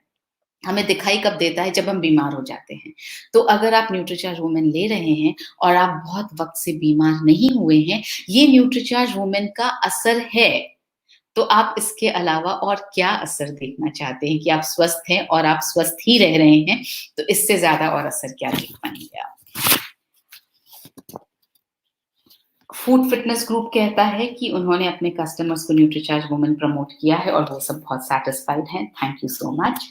Speaker 1: हमें दिखाई कब देता है? जब हम बीमार हो जाते हैं। तो अगर आप न्यूट्रीचार्ज वुमेन ले रहे हैं और आप बहुत वक़्त से बीमार नहीं हुए हैं, ये न्यूट्रीचार्ज वुमेन का असर है। तो आप इसके अलावा और क्या असर देखना चाहते हैं कि आप स्वस्थ हैं और आप स्वस्थ ही रह रहे हैं, तो इससे ज़्यादा और असर क्या देख पाएँगे आप? फूड फिटनेस ग्रुप कहता है कि उन्होंने अपने कस्टमर्स को न्यूट्रीचार्ज वुमेन प्रमोट किया है और वो सब बहुत सैटिस्फाइड हैं। Thank you so much.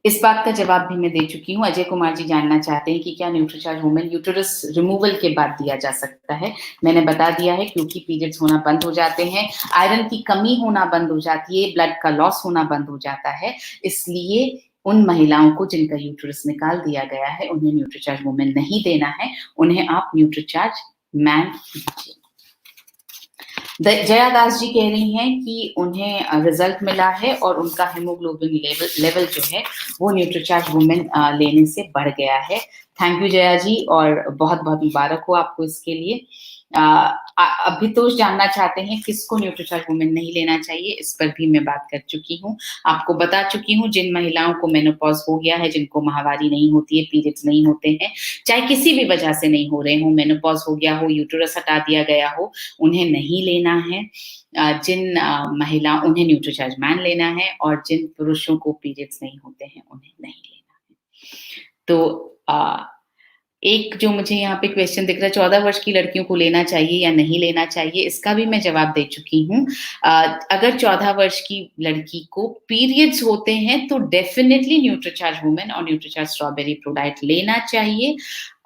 Speaker 1: इस बात का जवाब भी मैं दे चुकी हूँ। अजय कुमार जी जानना चाहते हैं कि क्या न्यूट्रीचार्ज वुमेन यूटेरस रिमूवल के बाद दिया जा सकता है? मैंने बता दिया है, क्योंकि पीरियड्स होना बंद हो जाते हैं, आयरन की कमी होना बंद हो जाती है, ब्लड का लॉस होना बंद हो जाता है, इसलिए उन महिलाओं को जिनका यूटेरस निकाल दिया गया है, उन्हें न्यूट्रीचार्ज वुमेन नहीं देना है, उन्हें आप न्यूट्रीचार्ज मैन दीजिए। जया दास जी कह रही हैं कि उन्हें रिजल्ट मिला है और उनका हेमोग्लोबिन लेवल जो है वो न्यूट्रीचार्ज वुमेन लेने से बढ़ गया है। थैंक यू जया जी और बहुत-बहुत मुबारक हो आपको इसके लिए। अभितोष जानना चाहते हैं किसको न्यूट्रीचार्ज वुमेन नहीं लेना चाहिए, इस पर भी मैं बात कर चुकी हूँ। आपको बता चुकी हूँ जिन महिलाओं को मेनोपॉज़ हो गया है, जिनको माहवारी नहीं होती है, पीरियड्स नहीं होते हैं, चाहे किसी भी वजह से नहीं हो रहे हों, मेनोपॉज़ हो गया हो, यूटेरस हटा दिया गया हो, उन्हें नहीं लेना है। जिन महिला उन्हें न्यूट्रीचार्ज मैन लेना है और जिन पुरुषों को पीरियड्स नहीं होते हैं, उन्हें नहीं लेना है। तो एक जो मुझे यहाँ पे क्वेश्चन दिख रहा है 14 वर्ष की लड़कियों को लेना चाहिए या नहीं लेना चाहिए, इसका भी मैं जवाब दे चुकी हूँ। अगर 14 वर्ष की लड़की को पीरियड्स होते हैं तो डेफिनिटली न्यूट्रीचार्ज वुमेन और न्यूट्रीचार्ज स्ट्रॉबेरी प्रोडाइट लेना चाहिए।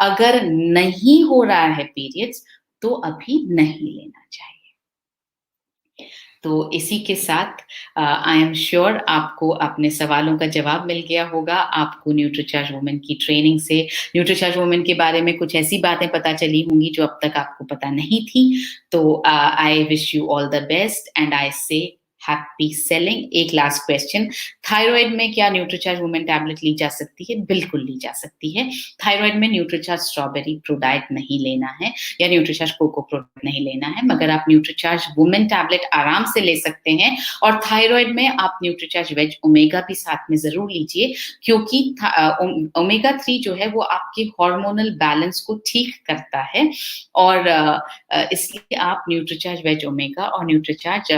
Speaker 1: अगर नहीं हो रहा है पीरियड्स तो अभी नहीं लेना चाहिए। तो इसी के साथ आई एम श्योर आपको अपने सवालों का जवाब मिल गया होगा। आपको न्यूट्रीचार्ज वुमेन की ट्रेनिंग से न्यूट्रीचार्ज वुमेन के बारे में कुछ ऐसी बातें पता चली होंगी जो अब तक आपको पता नहीं थी। तो I wish you all the best and I से हैप्पी सेलिंग। एक लास्ट क्वेश्चन, थायराइड में क्या न्यूट्रीचार्ज वुमेन टैबलेट ली जा सकती है? बिल्कुल ली जा सकती है। थायराइड में न्यूट्रीचार्ज स्ट्रॉबेरी प्रोडाइट नहीं लेना है या न्यूट्रीचार्ज कोको प्रोडाइट नहीं लेना है, मगर आप न्यूट्रीचार्ज वुमेन टैबलेट आराम से ले सकते हैं। और थायराइड में आप न्यूट्रीचार्ज वेज ओमेगा भी साथ में जरूर लीजिए, क्योंकि ओमेगा 3 जो है वो आपके हार्मोनल बैलेंस को ठीक करता है और इसलिए आप न्यूट्रीचार्ज वेज ओमेगा और न्यूट्रीचार्ज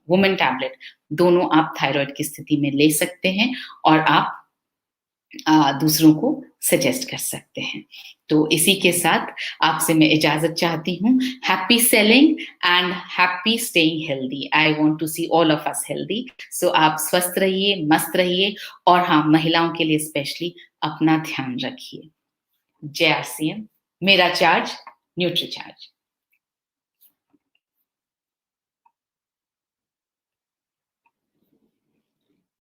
Speaker 1: वुमेन टैबलेट दोनों आप थायराइड की स्थिति में ले सकते हैं और आप दूसरों को सजेस्ट कर सकते हैं। तो इसी के साथ आपसे मैं इजाजत चाहती हूँ। Happy selling and happy staying healthy. I want to see all of us healthy. So आप स्वस्थ रहिए, मस्त रहिए और हाँ, महिलाओं के लिए स्पेशली अपना ध्यान रखिए। जय आरसीएम, मेरा चार्ज न्यूट्रीचार्ज।